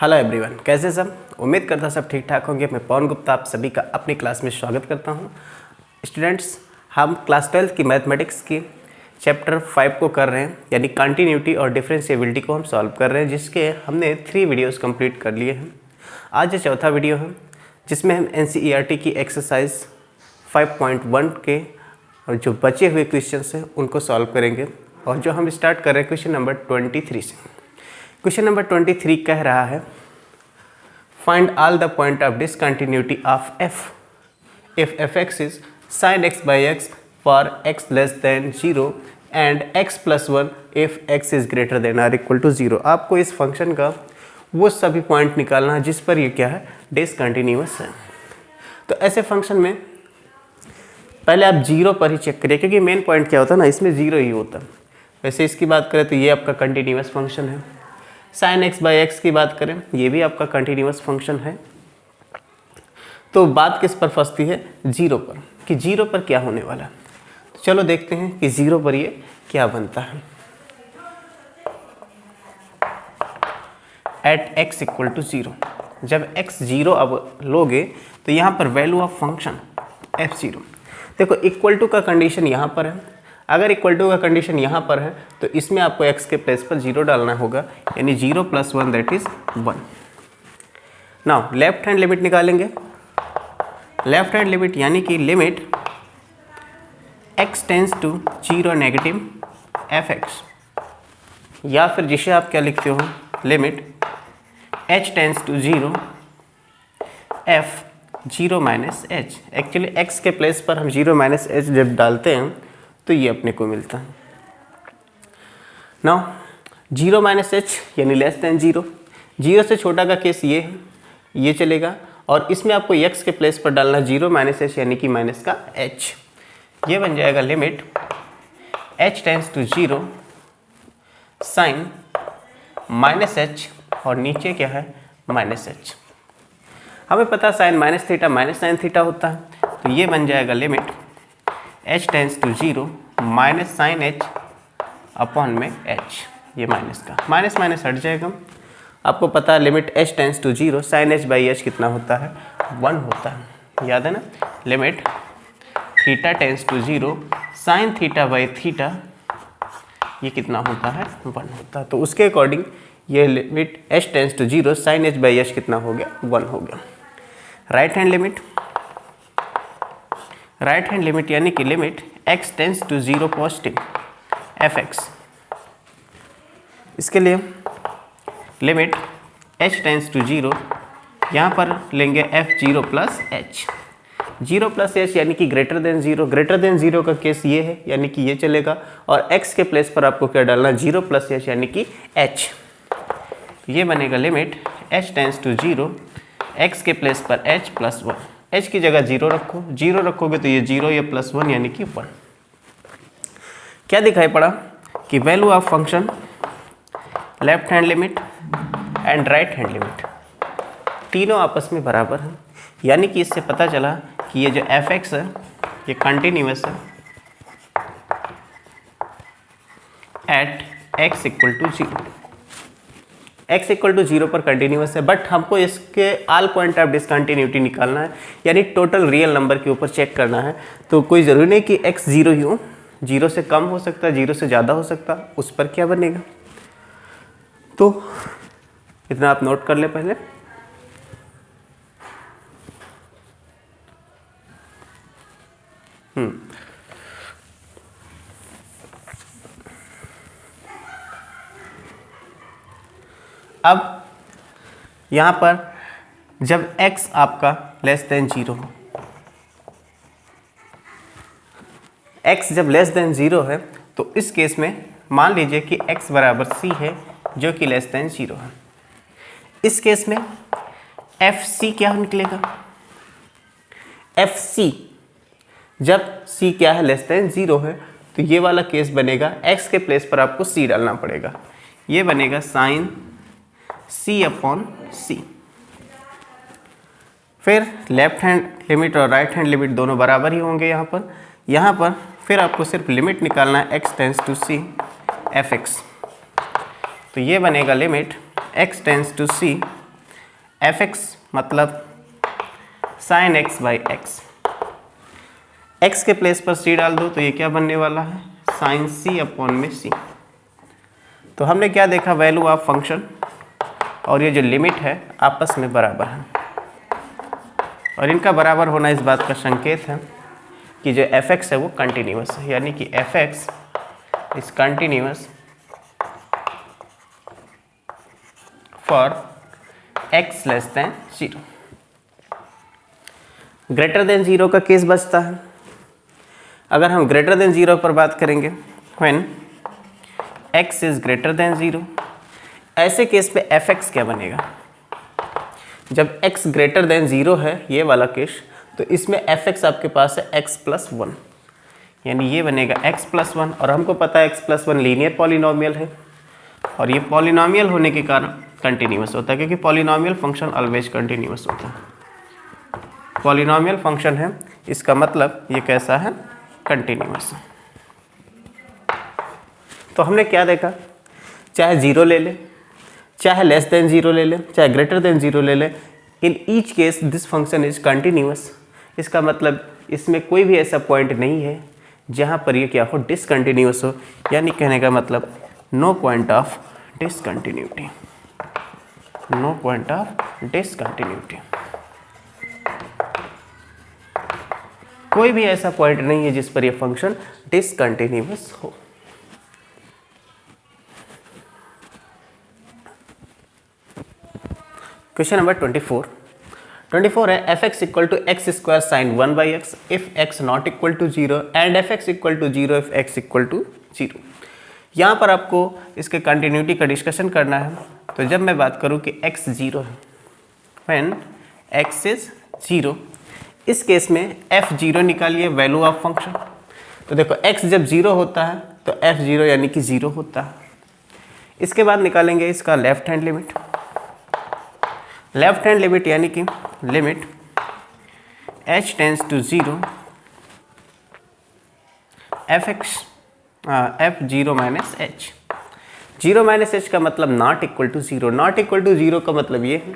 Hello everyone, कैसे सब। उम्मीद करता सब ठीक ठाक होंगे। मैं पवन गुप्ता आप सभी का अपनी क्लास में स्वागत करता हूं। स्टूडेंट्स, हम क्लास 12 की मैथमेटिक्स की चैप्टर 5 को कर रहे हैं, यानी कंटिन्यूटी और डिफरेंशिएबिलिटी को हम सॉल्व कर रहे हैं, जिसके हमने 3 वीडियोस कंप्लीट कर लिए हैं। आज ये चौथा वीडियो है जिसमें हम NCERT की एक्सरसाइज 5.1 के और जो बचे हुए क्वेश्चन हैं उनको सॉल्व करेंगे। और जो हम स्टार्ट कर रहे हैं क्वेश्चन नंबर 23 से। क्वेश्चन नंबर 23 कह रहा है find all the point of discontinuity of f if fx is sin x by x for x less than 0 and x plus 1 if x is greater than or equal to 0। आपको इस function का वो सभी point निकालना है जिस पर ये क्या है, डिसकंटिन्यूअस है। तो ऐसे फंक्शन में पहले आप जीरो पर ही चेक करिए, क्योंकि मेन पॉइंट क्या होता है ना, इसमें जीरो ही होता है। वैसे इसकी बात करें तो ये आपका कंटिन्यूअस फंक्शन है। साइन एक्स बाई एक्स की बात करें, ये भी आपका कंटिन्यूअस फंक्शन है। तो बात किस पर फंसती है, जीरो पर, कि जीरो पर क्या होने वाला है। तो चलो देखते हैं कि जीरो पर ये क्या बनता है। At x equal to zero, जब एक्स जीरो अब लोगे तो यहाँ पर value of function F zero, देखो इक्वल टू का कंडीशन यहाँ पर है। अगर इक्वल टू का कंडीशन यहाँ पर है तो इसमें आपको x के प्लेस पर जीरो डालना होगा, यानी 0 + 1 that is 1। Now left hand limit निकालेंगे। लेफ्ट हैंड लिमिट यानी कि limit x tends to 0 negative fx, या फिर जिसे आप क्या लिखते हो, limit h tends to 0 f 0 - h। Actually x के प्लेस पर हम 0 - h जब डालते हैं तो ये अपने को मिलता है। नाउ 0 - h यानी लेस देन 0, 0 से छोटा का केस ये है, ये चलेगा। और इसमें आपको x के प्लेस पर डालना 0 - h यानी कि माइनस का h। ये बन जाएगा limit h tends to 0 sine -h, और नीचे क्या है, -h। हमें पता sine minus theta minus sine theta होता है, तो ये बन जाएगा limit h tends to 0 minus sine h upon में h। ये माइनस का माइनस माइनस हट जाएगा। आपको पता है limit h tends to 0 sine h by h कितना होता है, 1 होता है, याद है ना। Limit theta tends to 0 sine theta by theta, ये कितना होता है, 1 होता है। तो उसके अकॉर्डिंग ये limit h tends to 0 sine h by h कितना हो गया, 1 हो गया। Right hand limit, right hand limit यानी कि limit x tends to 0 positive fx, इसके लिए लिमिट h टेंस टू 0, यहाँ पर लेंगे f0 + h, 0 + h यानी कि ग्रेटर देन 0। ग्रेटर देन 0 का केस ये है, यानी कि ये चलेगा। और x के प्लेस पर आपको क्या डालना, 0 + h यानी कि h। ये बनेगा limit h tends to 0, x के प्लेस पर h + 1, h की जगह 0 रखो, 0 रखोगे तो ये 0, ये +1 यानी कि 1। क्या दिखाई पड़ा कि value of function left hand limit and right hand limit तीनों आपस में बराबर हैं, यानी कि इससे पता चला कि ये जो fx है ये कंटिन्यूअस है at x equal to 0। x equal to 0 पर कंटिन्यूअस है, बट हमको इसके ऑल पॉइंट ऑफ डिसकंटिन्यूटी निकालना है, यानी टोटल रियल नंबर के ऊपर चेक करना है। तो कोई ज़रूरी नहीं कि x 0 ही हो, 0 से कम हो सकता है, 0 से ज़्यादा हो सकता है, उस पर क्या बनेगा। तो इतना आप नोट कर ले पहले। अब यहाँ पर जब x आपका लेस देन 0 हो, x जब लेस देन 0 है तो इस केस में मान लीजिए कि x बराबर c है जो कि लेस देन 0 है। इस केस में fc क्या निकलेगा, fc जब c क्या है, लेस देन 0 है, तो ये वाला केस बनेगा x के प्लेस पर आपको c डालना पड़ेगा। ये बनेगा साइन c अपॉन c। फिर लेफ्ट हैंड लिमिट और राइट हैंड लिमिट दोनों बराबर ही होंगे यहाँ पर फिर आपको सिर्फ लिमिट निकालना है x tends to c fx। तो ये बनेगा limit x tends to c f x मतलब sine x by x, x के प्लेस पर सी डाल दो तो ये क्या बनने वाला है, साइन सी अपॉन में सी। तो हमने क्या देखा, वैल्यू ऑफ फंक्शन और ये जो लिमिट है आपस में बराबर है, और इनका बराबर होना इस बात का संकेत है कि जो एफ एक्स है वो कंटिन्यूअस है, यानी कि F x is continuous for x less than 0। Greater than 0 का केस बचता है। अगर हम ग्रेटर देन 0 पर बात करेंगे, when x is greater then 0, ऐसे केस पे एफ एक्स क्या बनेगा, जब x ग्रेटर देन 0 है ये वाला केस, तो इसमें एफ एक्स आपके पास है x प्लस 1, यानी ये बनेगा x प्लस 1, और हमको पता है x प्लस 1 लीनियर पॉलिनोमियल है, और ये पॉलिनोमियल होने के कारण कंटिन्यूअस होता है, क्योंकि पॉलिनोमियल फंक्शन ऑलवेज कंटिन्यूअस होता है। पॉलिनोमियल फंक्शन है, इसका मतलब ये कैसा है, कंटिन्यूअस। तो हमने क्या देखा, चाहे 0 ले ले, चाहे लेस देन 0 ले ले, चाहे ग्रेटर देन 0 ले ले, in each case this function is continuous. इसका मतलब इसमें कोई भी ऐसा पॉइंट नहीं है जहाँ पर ये क्या हो, डिसकंटिन्यूअस हो, यानी कहने का मतलब no point of discontinuity, no point of discontinuity. कोई भी ऐसा पॉइंट नहीं है जिस पर यह फंक्शन डिसकंटिन्यूअस हो। क्वेश्चन नंबर 24 है, f x equal to x square sine 1 by x if x not equal to 0 and f x equal to 0 if x equal to 0। यहाँ पर आपको इसके कंटिन्यूटी का डिस्कशन करना है। तो जब मैं बात करूँ कि x 0 है, व्हेन x इज 0, इस केस में f0 निकालिए, वैल्यू ऑफ फंक्शन। तो देखो x जब 0 होता है तो f0 यानी कि 0 होता है। इसके बाद निकालेंगे इसका left hand limit. Left hand limit यानी कि limit h tends to 0 f0 minus h। 0 minus h का मतलब not equal to 0, not equal to 0 का मतलब ये है,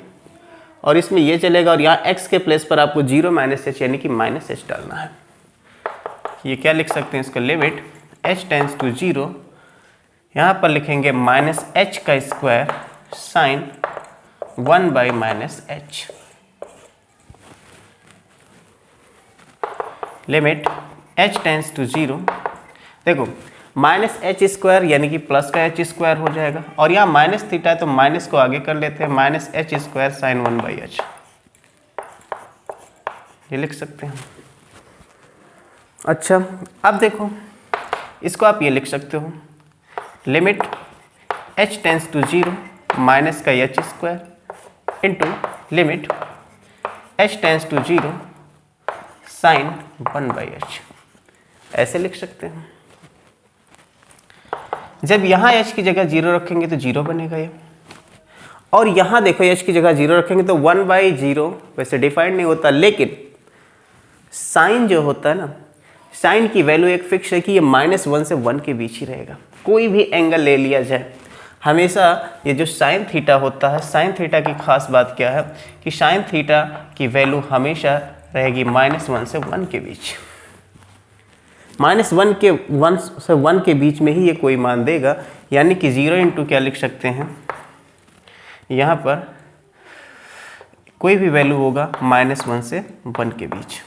और इसमें ये चलेगा, और यहाँ x के प्लेस पर आपको 0 माइनस h यानी कि माइनस h डालना है। ये क्या लिख सकते हैं, इसका लिमिट h टेंस टू 0, यहाँ पर लिखेंगे माइनस h का square sine 1 by minus h। Limit h tends to 0, देखो माइनस एच स्क्वायर यानी कि प्लस का एच स्क्वायर हो जाएगा, और यहाँ माइनस थीटा है तो माइनस को आगे कर लेते हैं, minus H square sine 1 by H, ये लिख सकते हैं। अच्छा, अब देखो इसको आप ये लिख सकते हो, limit h tends to 0 minus का h square into limit h tends to 0 sine 1 by h, ऐसे लिख सकते हैं। जब यहाँ h की जगह 0 रखेंगे तो 0 बनेगा ये, और यहाँ देखो h की जगह 0 रखेंगे तो 1 बाई 0 वैसे डिफाइंड नहीं होता, लेकिन साइन जो होता है ना, साइन की वैल्यू एक फिक्स है कि ये -1 से 1 के बीच ही रहेगा। कोई भी एंगल ले लिया जाए, हमेशा ये जो साइन थीटा होता है, साइन थीटा की खास बात क्या है कि साइन थीटा की वैल्यू हमेशा रहेगी -1 से 1 के बीच। -1 से 1 के बीच में ही ये कोई मान देगा, यानी कि 0 इंटू क्या लिख सकते हैं, यहाँ पर कोई भी वैल्यू होगा -1 से 1 के बीच,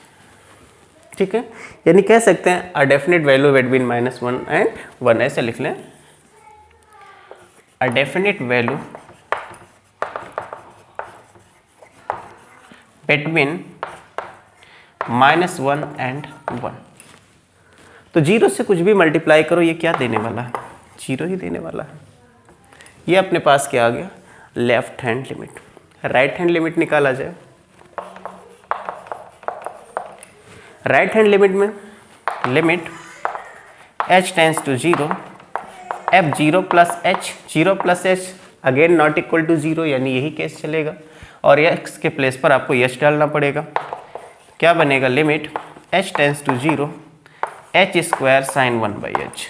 ठीक है। यानी कह सकते हैं a definite value between -1 and 1, ऐसे लिख लें, a definite value between -1 and 1। तो 0 से कुछ भी मल्टीप्लाई करो, ये क्या देने वाला है, 0 ही देने वाला है। ये अपने पास क्या आ गया, left hand limit. Right hand limit निकाला जाए, राइट हैंड लिमिट में limit h tends to 0 f0 plus h, 0 plus h again not equal to 0, यानी यही केस चलेगा, और x के प्लेस पर आपको h डालना पड़ेगा। क्या बनेगा, limit h tends to 0 h square sine 1 by h.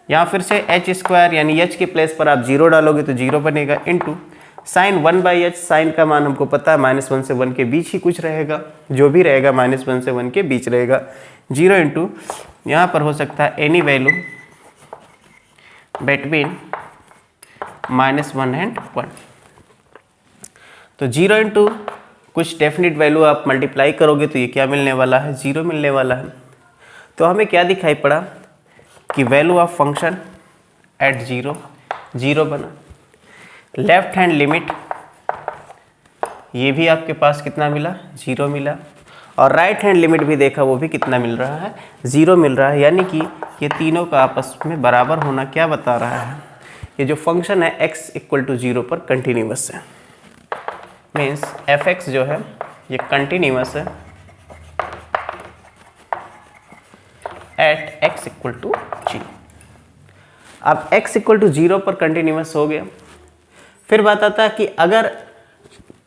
यहाँ फिर से h स्क्वायर यानी h के प्लेस पर आप 0 डालोगे तो 0 बनेगा, इंटू साइन 1/h, साइन का मान हमको पता है -1 से 1 के बीच ही कुछ रहेगा, जो भी रहेगा -1 से 1 के बीच रहेगा। 0 इंटू यहाँ पर हो सकता है एनी वैल्यू बिटवीन -1 एंड 1। तो 0 इंटू कुछ डेफिनेट वैल्यू आप मल्टीप्लाई करोगे तो ये क्या मिलने वाला है, 0 मिलने वाला है। तो हमें क्या दिखाई पड़ा कि वैल्यू ऑफ फंक्शन एट 0 0 बना। लेफ्ट हैंड लिमिट ये भी आपके पास कितना मिला, 0 मिला। और राइट हैंड लिमिट भी देखा, वो भी कितना मिल रहा है, 0 मिल रहा है। यानी कि ये तीनों का आपस में बराबर होना क्या बता रहा है, ये जो फंक्शन है x = 0 पर कंटिन्यूअस है। मीन्स fx जो है ये कंटिन्यूअस है एट x = 0। अब x = 0 पर कंटिन्यूअस हो गया। फिर बात आता है कि अगर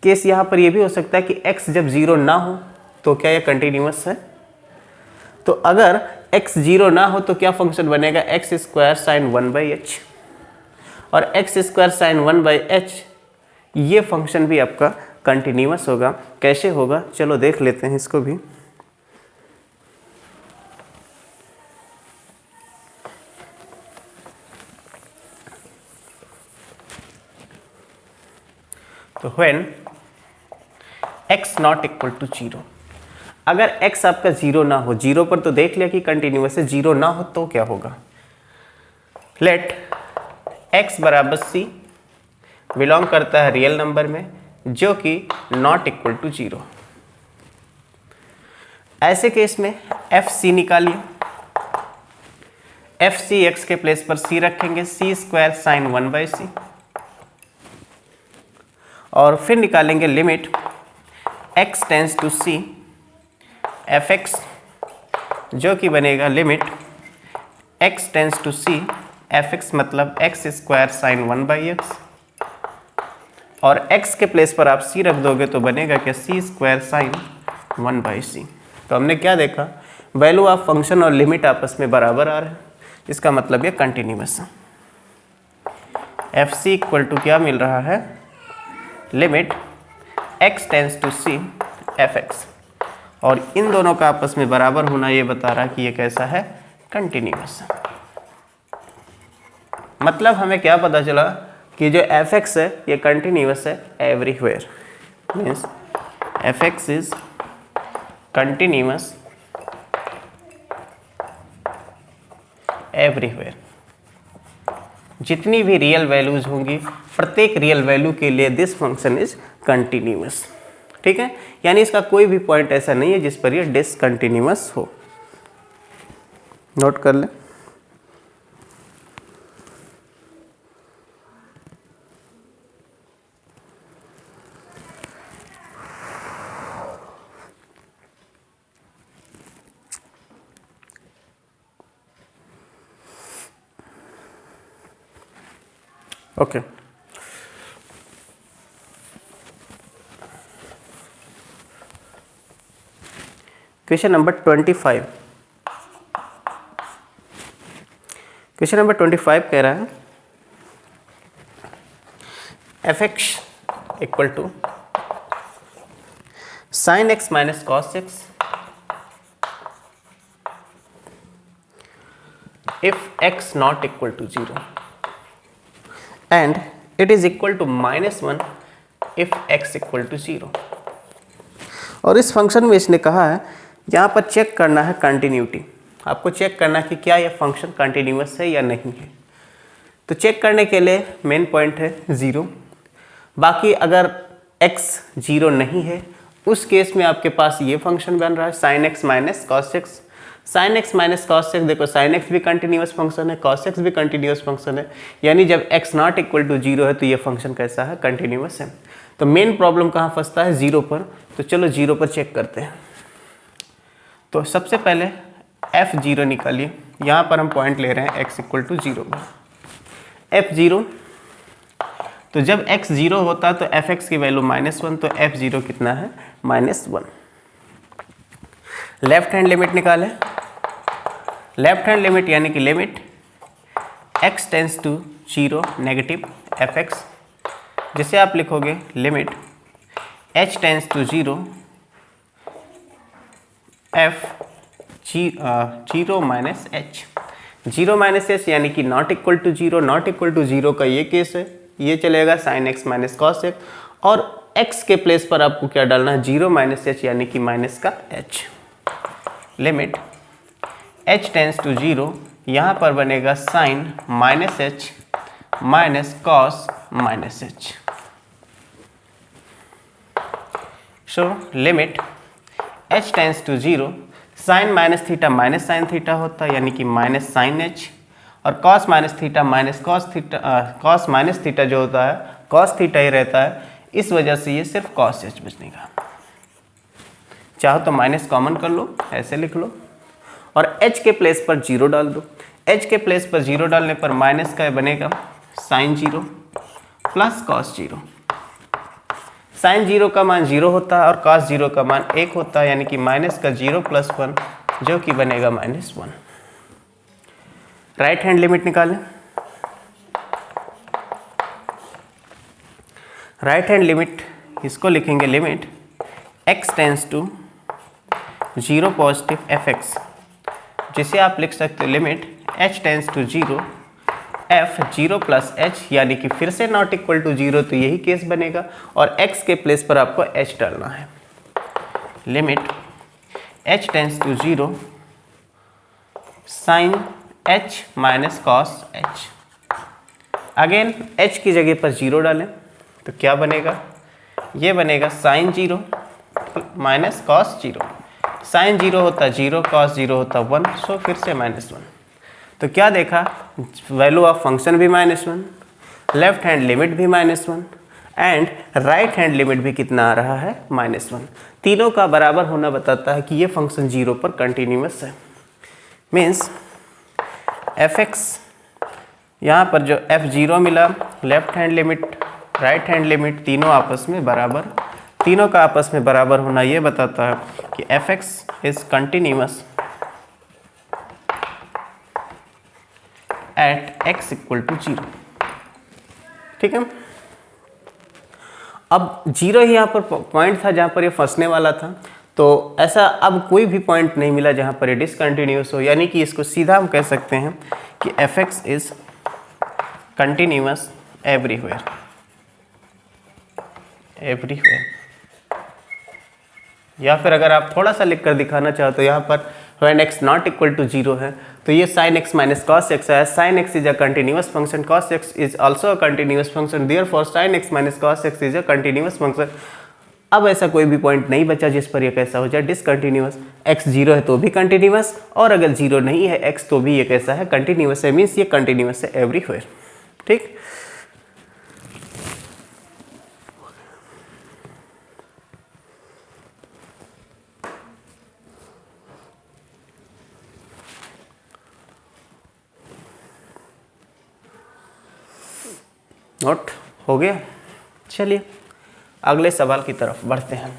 केस यहाँ पर ये भी हो सकता है कि x जब 0 ना हो तो क्या ये कंटिन्यूअस है। तो अगर x 0 ना हो तो क्या फंक्शन बनेगा, x² sin 1/h। और x² sin 1/h ये फंक्शन भी आपका कंटिन्यूअस होगा। कैसे होगा, चलो देख लेते हैं इसको भी। तो when x not equal to 0, अगर x आपका 0 ना हो, 0 पर तो देख लिया कि कंटिन्यूअस है, 0 ना हो तो क्या होगा। लेट x बराबर c बिलोंग करता है रियल नंबर में जो कि नॉट इक्वल टू 0। ऐसे केस में fc निकालिए। fc x के प्लेस पर c रखेंगे, c² sin 1/c। और फिर निकालेंगे limit x tends to c fx जो कि बनेगा limit x tends to c fx मतलब x² sin 1/x। और x के प्लेस पर आप c रख दोगे तो बनेगा क्या, c² sin 1/c। तो हमने क्या देखा, वैल्यू ऑफ फंक्शन और लिमिट आपस में बराबर आ रहे हैं, इसका मतलब ये कंटिन्यूअस है। fc इक्वल टू क्या मिल रहा है, limit x tends to c fx। और इन दोनों का आपस में बराबर होना ये बता रहा है कि ये कैसा है, कंटिन्यूअस है। मतलब हमें क्या पता चला कि जो fx है ये कंटिन्यूअस है everywhere. Means fx is continuous everywhere. जितनी भी रियल वैल्यूज होंगी, प्रत्येक रियल वैल्यू के लिए दिस फंक्शन इज कंटिन्यूअस। ठीक है, यानी इसका कोई भी पॉइंट ऐसा नहीं है जिस पर ये डिसकंटिन्यूअस हो। नोट कर ले। Okay question number 25। Question number 25 कह रहा है fx equal to sin x minus cos x if x not equal to 0 and it is equal to -1 if x equal to 0। और इस फंक्शन में इसने कहा है यहाँ पर चेक करना है कंटिन्यूटी। आपको चेक करना है कि क्या यह फंक्शन कंटिन्यूअस है या नहीं है। तो चेक करने के लिए मेन पॉइंट है 0। बाकी अगर x 0 नहीं है उस केस में आपके पास ये फंक्शन बन रहा है sin x minus cos x। sin x minus cos x, देखो sin x भी कंटिन्यूअस फंक्शन है, cos x भी कंटिन्यूअस फंक्शन है, यानी जब x नॉट इक्वल टू 0 है तो ये फंक्शन कैसा है, कंटिन्यूअस है। तो मेन प्रॉब्लम कहाँ फंसता है, 0 पर। तो चलो 0 पर चेक करते हैं। तो सबसे पहले f0 निकालिए। यहाँ पर हम पॉइंट ले रहे हैं x इक्वल टू 0 में। f0 तो जब x 0 होता है तो fx की वैल्यू -1, तो f0 कितना है, -1। लेफ्ट हैंड लिमिट निकालें। लेफ्ट हैंड लिमिट यानी कि limit x tends to 0 negative fx जिसे आप लिखोगे limit h tends to 0 f 0 minus h, 0 minus h यानी कि not equal to 0, not equal to 0 का ये केस है, ये चलेगा sine x minus cos x, और x के प्लेस पर आपको क्या डालना है 0 माइनस एच यानी कि माइनस का h। Limit h tends to 0, यहाँ पर बनेगा sine minus h minus cos minus h. So limit h tends to 0, sine minus theta minus sine theta होता है यानी कि माइनस साइन एच, और cos minus theta minus cos theta, cos minus theta जो होता है कॉस थीटा ही रहता है, इस वजह से ये सिर्फ कॉस एच बचेगा। चाहो तो माइनस कॉमन कर लो, ऐसे लिख लो, और h के प्लेस पर 0 डाल दो। h के प्लेस पर 0 डालने पर माइनस का बनेगा साइन 0 प्लस कॉस 0। साइन 0 का मान 0 होता है और कॉस 0 का मान 1 होता है, यानी कि माइनस का 0 प्लस 1 जो कि बनेगा -1। राइट हैंड लिमिट निकालें। राइट हैंड लिमिट इसको लिखेंगे limit x tends to 0 positive fx, जिसे आप लिख सकते हो limit h tends to 0 f 0 plus h, यानी कि फिर से नॉट इक्वल टू 0 तो यही केस बनेगा, और x के प्लेस पर आपको h डालना है। Limit h tends to 0 sine h minus cos h। Again h की जगह पर 0 डालें तो क्या बनेगा, ये बनेगा साइन 0 माइनस कॉस 0। साइन 0 होता 0, कॉस 0 होता 1, सो फिर से -1। तो क्या देखा, वैल्यू ऑफ फंक्शन भी -1, लेफ्ट हैंड लिमिट भी -1 एंड राइट हैंड लिमिट भी कितना आ रहा है -1। तीनों का बराबर होना बताता है कि ये फंक्शन 0 पर कंटिन्यूअस है। मीन्स fx यहाँ पर जो f0 मिला, left hand limit right hand limit तीनों आपस में बराबर, तीनों का आपस में बराबर होना ये बताता है कि fx is continuous at x equal to 0। ठीक है, अब 0 ही यहाँ पर पॉइंट था जहाँ पर ये फंसने वाला था, तो ऐसा अब कोई भी पॉइंट नहीं मिला जहाँ पर ये डिसकंटिन्यूअस हो, यानी कि इसको सीधा हम कह सकते हैं कि fx इज कंटिन्यूअस एवरीवेयर। या फिर अगर आप थोड़ा सा लिख कर दिखाना चाहो तो यहाँ पर when x not equal to 0 है तो ये sin x minus cos x है। sin x is a continuous function, cos x is also a continuous function, therefore sin x minus cos x is a continuous function. अब ऐसा कोई भी point नहीं बचा जिस पर यह कैसा हो जाए डिसकंटिन्यूअस। x 0 है तो भी कंटिन्यूअस, और अगर 0 नहीं है x तो भी ये कैसा है कंटिन्यूअस है, मीन्स ये कंटिन्यूअस है एवरीवेयर। ठीक, नोट हो गया। चलिए अगले सवाल की तरफ बढ़ते हैं।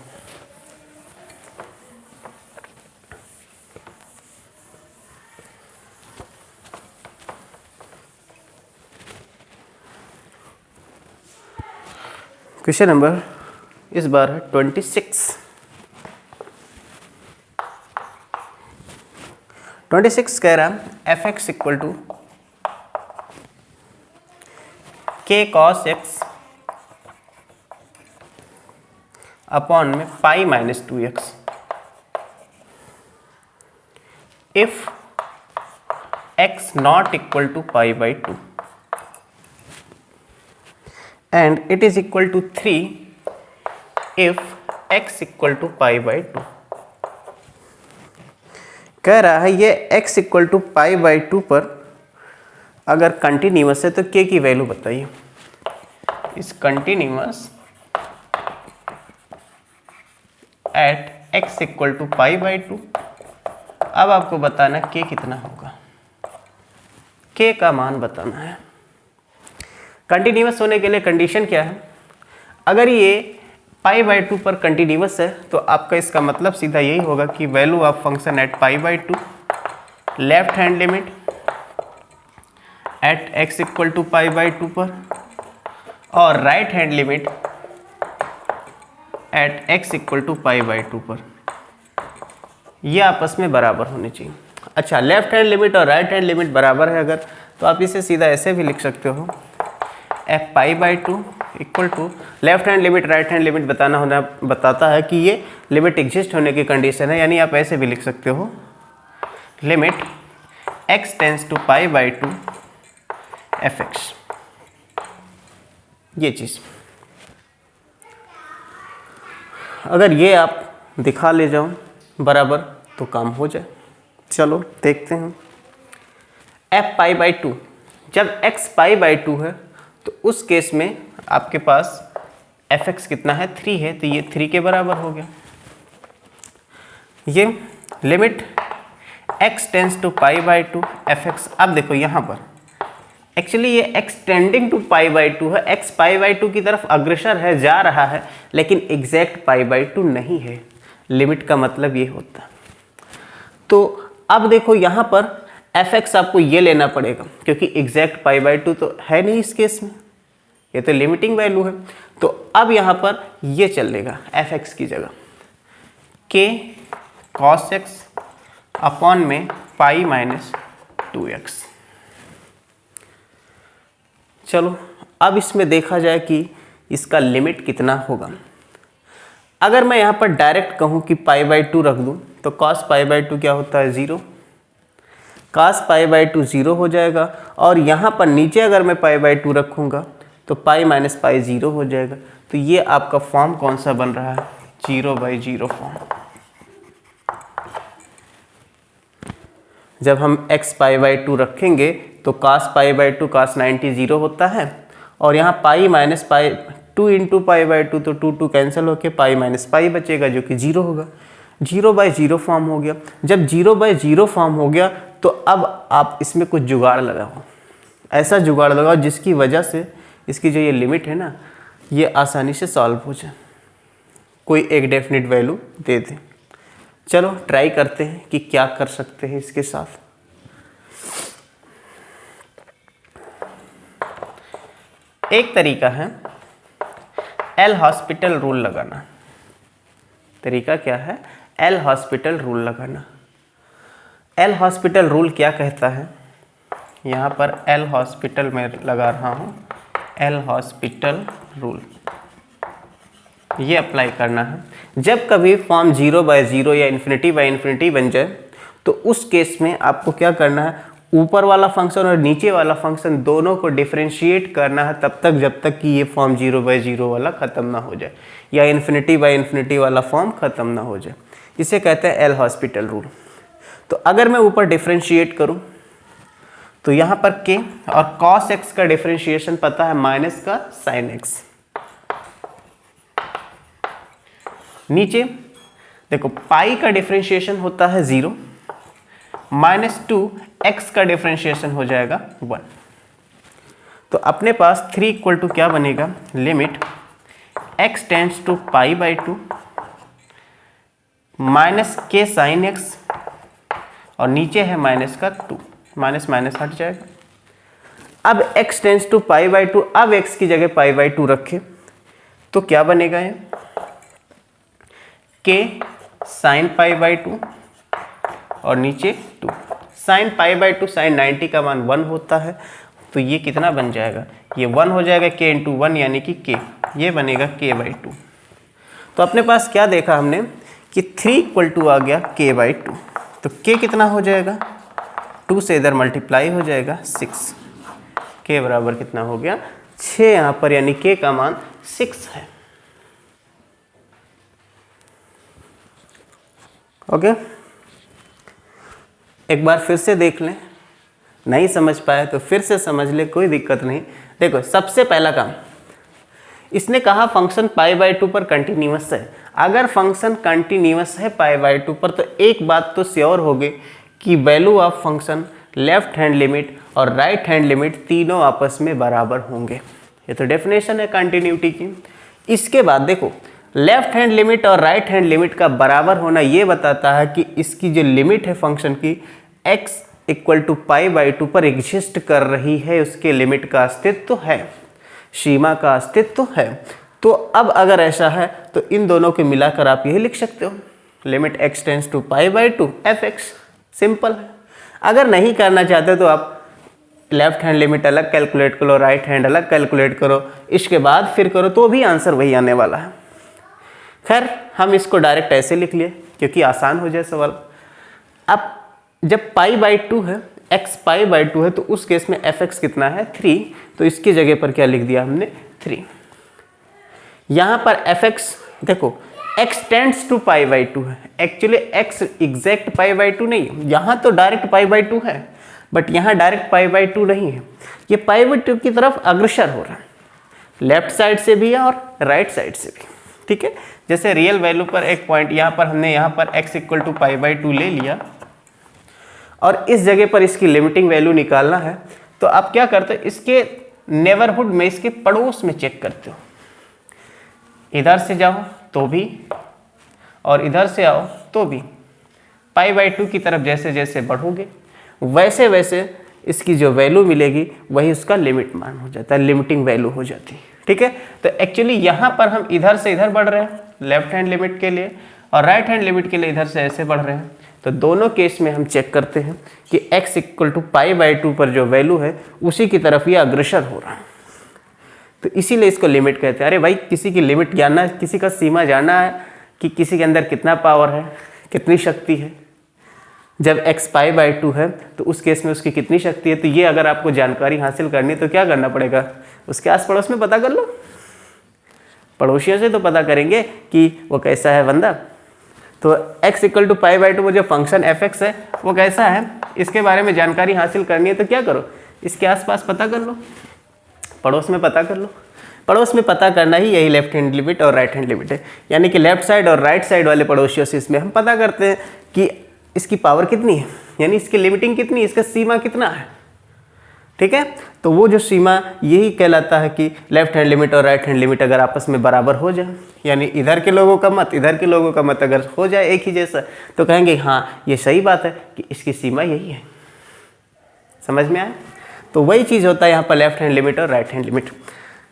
क्वेश्चन नंबर इस बार है 26। 26 कह रहा है fx equal to k cos x upon में pi minus 2x if x not equal to pi by 2 and it is equal to 3 if x equal to pi by 2। कह रहा है ये x equal to pi by 2 पर अगर continuous है तो k की वैल्यू बताइए। इस continuous at x equal to pi by 2। अब आपको बताना k कितना होगा, k का मान बताना है। कंटिन्यूअस होने के लिए कंडीशन क्या है, अगर ये पाई बाई 2 पर कंटिन्यूअस है तो आपका इसका मतलब सीधा यही होगा कि value of function at pi by 2, left hand limit at x equal to pi by 2 पर, और right hand limit at x equal to π/2 पर, ये आपस में बराबर होने चाहिए। अच्छा, लेफ्ट हैंड लिमिट और राइट हैंड लिमिट बराबर है अगर, तो आप इसे सीधा ऐसे भी लिख सकते हो, f π/2 equal to left hand limit right hand limit बताता है कि ये लिमिट एग्जिस्ट होने की कंडीशन है, यानी आप ऐसे भी लिख सकते हो limit x tends to π/2 fx, ये चीज़ अगर ये आप दिखा ले जाओ बराबर तो काम हो जाए। चलो देखते हैं। f π/2, जब x π/2 है तो उस केस में आपके पास fx कितना है, 3 है, तो ये 3 के बराबर हो गया। ये limit x tends to π/2 fx, अब देखो यहाँ पर एक्चुअली ये एक्सटेंडिंग टू π/2 है, x π/2 की तरफ अग्रसर है, जा रहा है, लेकिन एग्जैक्ट π/2 नहीं है। लिमिट का मतलब ये होता है। तो अब देखो यहाँ पर fx आपको ये लेना पड़ेगा, क्योंकि एग्जैक्ट π/2 तो है नहीं इस केस में, ये तो लिमिटिंग वैल्यू है। तो अब यहाँ पर ये चलेगा fx की जगह k cos x अपॉन में π-2x। चलो अब इसमें देखा जाए कि इसका लिमिट कितना होगा। अगर मैं यहाँ पर डायरेक्ट कहूँ कि π/2 रख दूँ तो cos π/2 क्या होता है, 0, cos π/2 0 हो जाएगा, और यहाँ पर नीचे अगर मैं π/2 रखूँगा तो π-π 0 हो जाएगा। तो ये आपका फॉर्म कौन सा बन रहा है, 0/0 फॉर्म। जब हम x π/2 रखेंगे तो cos π/2 cos 90 0 होता है, और यहाँ π-π 2 इंटू π/2 तो 2 कैंसिल होकर π-π बचेगा जो कि 0 होगा। 0/0 फॉर्म हो गया। जब 0/0 फॉर्म हो गया तो अब आप इसमें कुछ जुगाड़ लगाओ, ऐसा जुगाड़ लगाओ जिसकी वजह से इसकी जो ये लिमिट है ना, ये आसानी से सॉल्व हो जाए, कोई एक डेफिनेट वैल्यू दे दे। चलो ट्राई करते हैं कि क्या कर सकते हैं इसके साथ। एक तरीका है एल हॉस्पिटल रूल लगाना। तरीका क्या है, एल हॉस्पिटल रूल लगाना। एल हॉस्पिटल रूल क्या कहता है, यहाँ पर एल हॉस्पिटल में लगा रहा हूँ, एल हॉस्पिटल रूल ये अप्लाई करना है। जब कभी फॉर्म 0/0 या ∞/∞ बन जाए तो उस केस में आपको क्या करना है, ऊपर वाला फंक्शन और नीचे वाला फंक्शन दोनों को डिफरेंशिएट करना है तब तक जब तक कि ये फॉर्म 0/0 वाला ख़त्म ना हो जाए या ∞/∞ वाला फॉर्म ख़त्म ना हो जाए। इसे कहते हैं एल हॉस्पिटल रूल। तो अगर मैं ऊपर डिफरेंशिएट करूं तो यहाँ पर k और cos x का डिफरेंशिएशन पता है, माइनस का sin x। नीचे देखो पाई का डिफरेंशिएशन होता है 0, -2 x का डिफरेंशिएशन हो जाएगा 1। तो अपने पास 3 इक्वल टू क्या बनेगा, limit x tends to π/2 minus k sin x, और नीचे है माइनस का 2, माइनस माइनस हट जाएगा। अब x टेंड्स टू π/2, अब x की जगह π/2 रखे तो क्या बनेगा, ये k sin π/2 और नीचे 2। sin π/2 sin 90 का मान 1 होता है, तो ये कितना बन जाएगा, ये 1 हो जाएगा, k इंटू 1 यानी कि k, ये बनेगा k/2। तो अपने पास क्या देखा हमने कि 3 इक्वल टू आ गया k/2, तो k कितना हो जाएगा, 2 से इधर मल्टीप्लाई हो जाएगा 6, k बराबर कितना हो गया 6 यहाँ पर, यानी k का मान 6 है। ओके, एक बार फिर से देख लें, नहीं समझ पाए तो फिर से समझ ले, कोई दिक्कत नहीं। देखो सबसे पहला काम, इसने कहा फंक्शन π/2 पर कंटिन्यूअस है। अगर फंक्शन कंटिन्यूअस है π/2 पर तो एक बात तो श्योर होगी कि value of function left hand limit और राइट हैंड लिमिट तीनों आपस में बराबर होंगे। ये तो डेफिनेशन है कंटिन्यूटी की। इसके बाद देखो लेफ्ट हैंड लिमिट और राइट हैंड लिमिट का बराबर होना ये बताता है कि इसकी जो लिमिट है फंक्शन की x इक्वल टू π/2 पर एग्जिस्ट कर रही है, उसके लिमिट का अस्तित्व है। सीमा का अस्तित्व है। तो अब अगर ऐसा है तो इन दोनों को मिलाकर आप यही लिख सकते हो, limit x tends to π/2 fx। Simple है। अगर नहीं करना चाहते तो आप लेफ्ट हैंड लिमिट अलग कैलकुलेट करो, राइट हैंड अलग कैलकुलेट करो, इसके बाद फिर करो तो भी आंसर वही आने वाला है। खैर हम इसको डायरेक्ट ऐसे लिख लिए क्योंकि आसान हो जाए सवाल। अब जब π/2 है, x π/2 है, तो उस केस में fx कितना है 3, तो इसकी जगह पर क्या लिख दिया हमने 3। यहाँ पर fx देखो x टेंड्स टू π/2 है, एक्चुअली x एग्जैक्ट π/2 नहीं है, यहाँ तो डायरेक्ट π/2 है बट यहाँ डायरेक्ट π/2 नहीं है, ये π/2 की तरफ अग्रसर हो रहा है, लेफ्ट साइड से भी है और राइट साइड से भी। ठीक है, जैसे रियल वैल्यू पर एक पॉइंट यहाँ पर हमने यहाँ पर x इक्वल टू π/2 ले लिया और इस जगह पर इसकी लिमिटिंग वैल्यू निकालना है, तो आप क्या करते हो, इसके नेबरहुड में, इसके पड़ोस में चेक करते हो। इधर से जाओ तो भी और इधर से आओ तो भी π/2 की तरफ जैसे जैसे बढ़ोगे वैसे वैसे इसकी जो वैल्यू मिलेगी वही उसका लिमिट मान हो जाता है, लिमिटिंग वैल्यू हो जाती है। ठीक है, तो एक्चुअली यहाँ पर हम इधर से इधर बढ़ रहे हैं लेफ्ट हैंड लिमिट के लिए और राइट हैंड लिमिट के लिए इधर से ऐसे बढ़ रहे हैं। तो दोनों केस में हम चेक करते हैं कि x इक्वल टू π/2 पर जो वैल्यू है उसी की तरफ ये अग्रसर हो रहा है, तो इसीलिए इसको लिमिट कहते हैं। अरे भाई किसी की लिमिट जानना, किसी का सीमा जानना है कि किसी के अंदर कितना पावर है, कितनी शक्ति है। जब x π/2 है तो उस केस में उसकी कितनी शक्ति है, तो ये अगर आपको जानकारी हासिल करनी है तो क्या करना पड़ेगा, उसके आस पड़ोस में पता कर लो, पड़ोसियों से तो पता करेंगे कि वो कैसा है बंदा। तो x इक्वल टू π/2 वो जो फंक्शन fx है वो कैसा है, इसके बारे में जानकारी हासिल करनी है तो क्या करो, इसके आसपास पता कर लो, पड़ोस में पता कर लो। पड़ोस में पता करना ही यही लेफ्ट हैंड लिमिट और राइट हैंड लिमिट है, यानी कि लेफ्ट साइड और राइट साइड वाले पड़ोसियों से इसमें हम पता करते हैं कि इसकी पावर कितनी है, यानी इसकी लिमिटिंग कितनी है, इसका सीमा कितना है। ठीक है, तो वो जो सीमा यही कहलाता है कि लेफ्ट हैंड लिमिट और राइट हैंड लिमिट अगर आपस में बराबर हो जाए, यानी इधर के लोगों का मत इधर के लोगों का मत अगर हो जाए एक ही जैसा, तो कहेंगे हाँ ये सही बात है कि इसकी सीमा यही है। समझ में आया? तो वही चीज़ होता है यहाँ पर लेफ्ट हैंड लिमिट और राइट हैंड लिमिट।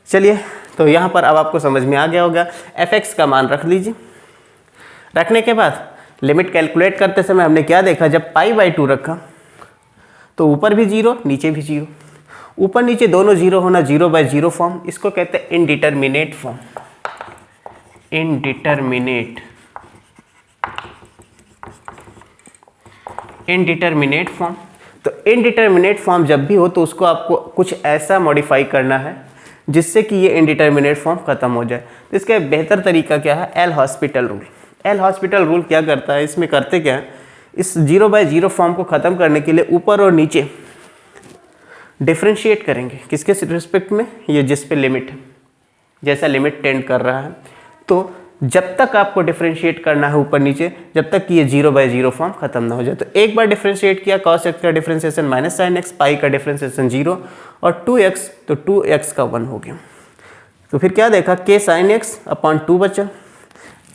चलिए, तो यहाँ पर अब आपको समझ में आ गया होगा। fx का मान रख लीजिए। रखने के बाद लिमिट कैलकुलेट करते समय हमने क्या देखा, जब π/2 रखा तो ऊपर भी 0 नीचे भी 0, ऊपर नीचे दोनों 0 होना 0/0 फॉर्म, इसको कहते हैं इनडिटरमिनेट फॉर्म। Indeterminate form. तो इनडिटरमिनेट फॉर्म जब भी हो तो उसको आपको कुछ ऐसा मॉडिफाई करना है जिससे कि ये इनडिटरमिनेट फॉर्म खत्म हो जाए। तो इसका बेहतर तरीका क्या है, L hospital rule. L hospital rule क्या करता है, इसमें करते क्या है, इस 0/0 फॉर्म को ख़त्म करने के लिए ऊपर और नीचे डिफ्रेंशिएट करेंगे। किसके रिस्पेक्ट में, ये जिस पे लिमिट है, जैसा लिमिट टेंड कर रहा है। तो जब तक आपको डिफ्रेंशिएट करना है ऊपर नीचे, जब तक कि ये 0/0 फॉर्म खत्म ना हो जाए। तो एक बार डिफ्रेंशिएट किया, cos x का डिफ्रेंशिएशन -sin x, पाई का डिफ्रेंशिएशन 0 और 2x, तो 2x का 1 हो गया। तो फिर क्या देखा, k sin x अपॉन 2 बचा,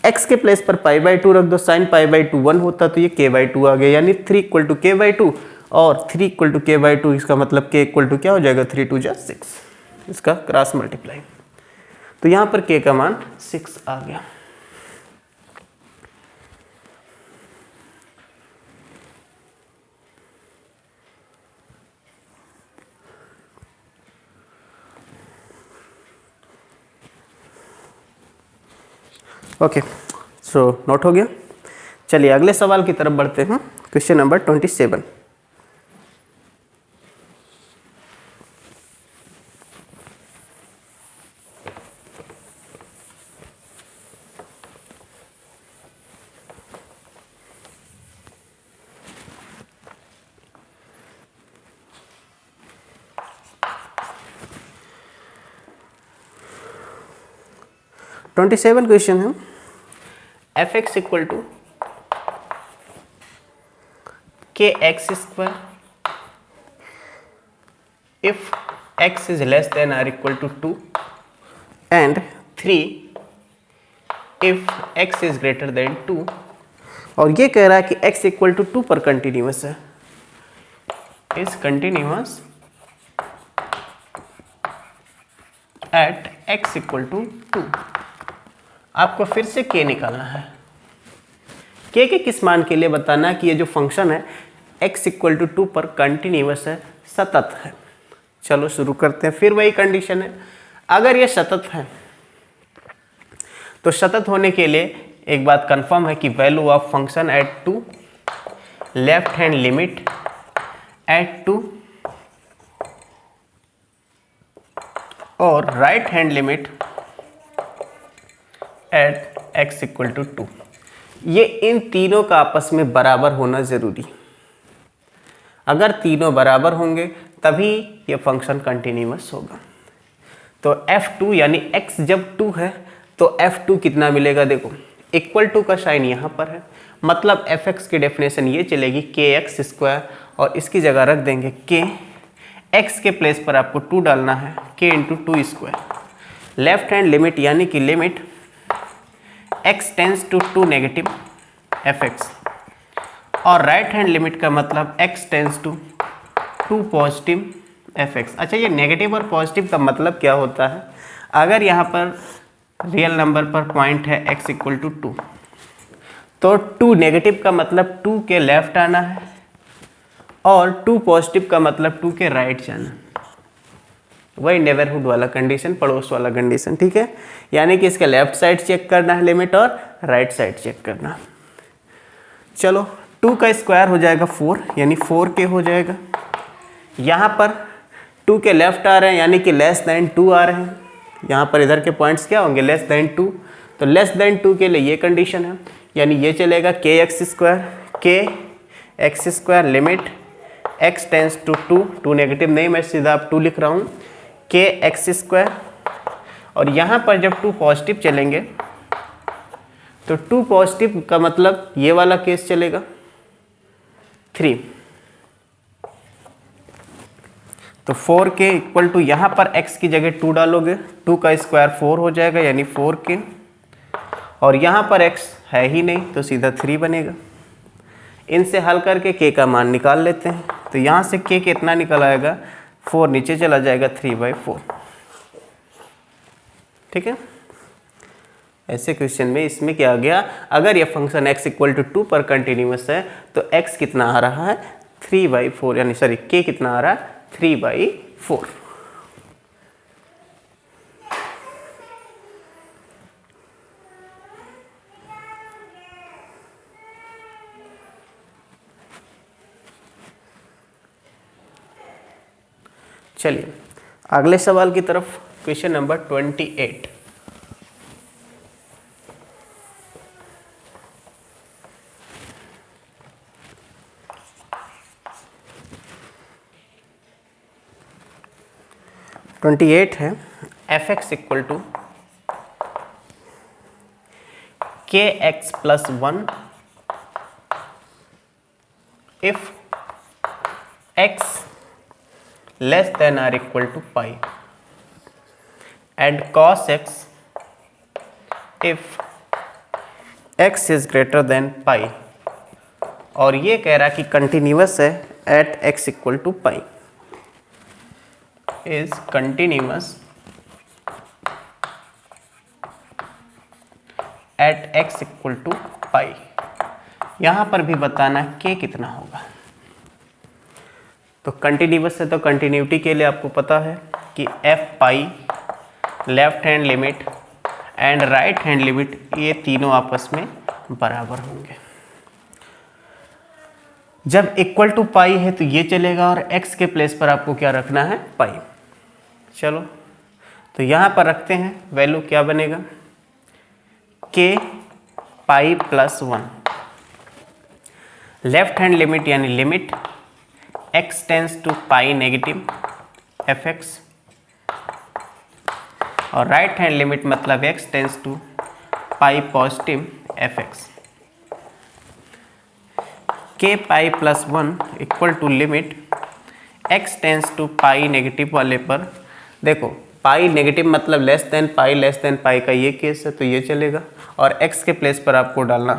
x के प्लेस पर π/2 रख दो, sin π/2 1 होता तो ये k/2 आ गया, यानी 3 = k/2 और 3 = k/2, इसका मतलब k = क्या हो जाएगा, 3 × 2 = 6, इसका क्रॉस मल्टीप्लाई। तो यहाँ पर k का मान 6 आ गया। ओके, सो नोट हो गया। चलिए अगले सवाल की तरफ बढ़ते हैं। Question number 27। क्वेश्चन है, fx = kx² if x is less than or equal to 2 and 3 if x is greater than 2। और ये कह रहा है कि x = 2 पर कंटिन्यूअस है, is continuous at x equal to 2। आपको फिर से k निकालना है। k के किस मान के लिए बताना है कि ये जो फंक्शन है x इक्वल टू 2 पर कंटिन्यूअस है, सतत है। चलो शुरू करते हैं। फिर वही कंडीशन है, अगर ये सतत है तो सतत होने के लिए एक बात कंफर्म है कि value of function at 2, left hand limit at 2 और right hand limit at x equal to 2, ये इन तीनों का आपस में बराबर होना जरूरी। अगर तीनों बराबर होंगे तभी ये फंक्शन कंटिन्यूअस होगा। तो f2 यानी x जब 2 है तो f2 कितना मिलेगा, देखो इक्वल टू का साइन यहाँ पर है, मतलब fx की डेफिनेशन ये चलेगी kx स्क्वायर, और इसकी जगह रख देंगे k, x के प्लेस पर आपको 2 डालना है, k into 2 square. Left hand limit यानी कि limit x tends to 2 negative fx, और राइट हैंड लिमिट का मतलब x tends to 2 positive fx। अच्छा, ये नेगेटिव और पॉजिटिव का मतलब क्या होता है, अगर यहाँ पर रियल नंबर पर पॉइंट है x इक्वल टू 2, तो 2 नेगेटिव का मतलब 2 के लेफ्ट आना है, और 2 पॉजिटिव का मतलब 2 के राइट जाना। वही नेबरहुड वाला कंडीशन, पड़ोस वाला कंडीशन, ठीक है। यानी कि इसका लेफ्ट साइड चेक करना है लिमिट, और राइट साइड चेक करना। चलो 2 का स्क्वायर हो जाएगा 4, यानी 4k हो जाएगा। यहाँ पर 2 के लेफ्ट आ रहे हैं यानी कि लेस देन 2 आ रहे हैं। यहाँ पर इधर के पॉइंट्स क्या होंगे, लेस देन 2, तो लेस देन 2 के लिए ये कंडीशन है, यानी ये चलेगा kx square, k x square limit x tends to 2 negative नहीं, मैं सीधा आप 2 लिख रहा हूँ, k x स्क्वायर, और यहाँ पर जब 2 पॉजिटिव चलेंगे तो 2 पॉजिटिव का मतलब ये वाला केस चलेगा 3, तो 4k इक्वल टू यहाँ पर x की जगह 2 डालोगे, 2 का स्क्वायर 4 हो जाएगा यानी 4k, और यहाँ पर x है ही नहीं तो सीधा 3 बनेगा। इनसे हल करके k का मान निकाल लेते हैं, तो यहाँ से k कितना निकल आएगा, 4 नीचे चला जाएगा 3/4, ठीक है। ऐसे क्वेश्चन में इसमें क्या आ गया, अगर यह फंक्शन x इक्वल टू 2 पर कंटिन्यूअस है तो x कितना आ रहा है 3/4, यानी सॉरी k कितना आ रहा है 3/4। चलिए अगले सवाल की तरफ, क्वेश्चन नंबर 28। है fx equal to kx plus 1 if x less than or equal to pi, and cos x if x is greater than pi, और ये कह रहा कि कंटिन्यूअस है at x equal to pi, is continuous at x equal to pi। यहाँ पर भी बताना है k कितना होगा। तो कंटिन्यूअस है तो कंटिन्यूटी के लिए आपको पता है कि f pi, left hand limit and right hand limit, ये तीनों आपस में बराबर होंगे। जब इक्वल टू पाई है तो ये चलेगा, और x के प्लेस पर आपको क्या रखना है, पाई। चलो तो यहाँ पर रखते हैं, वैल्यू क्या बनेगा, k pi plus 1, left hand limit यानी limit x tends to pi negative fx, और राइट हैंड लिमिट मतलब x tends to pi positive fx। k pi plus 1 equal to limit x tends to pi negative वाले पर, देखो pi negative मतलब less than pi का ये case है तो ये चलेगा, और x के प्लेस पर आपको डालना,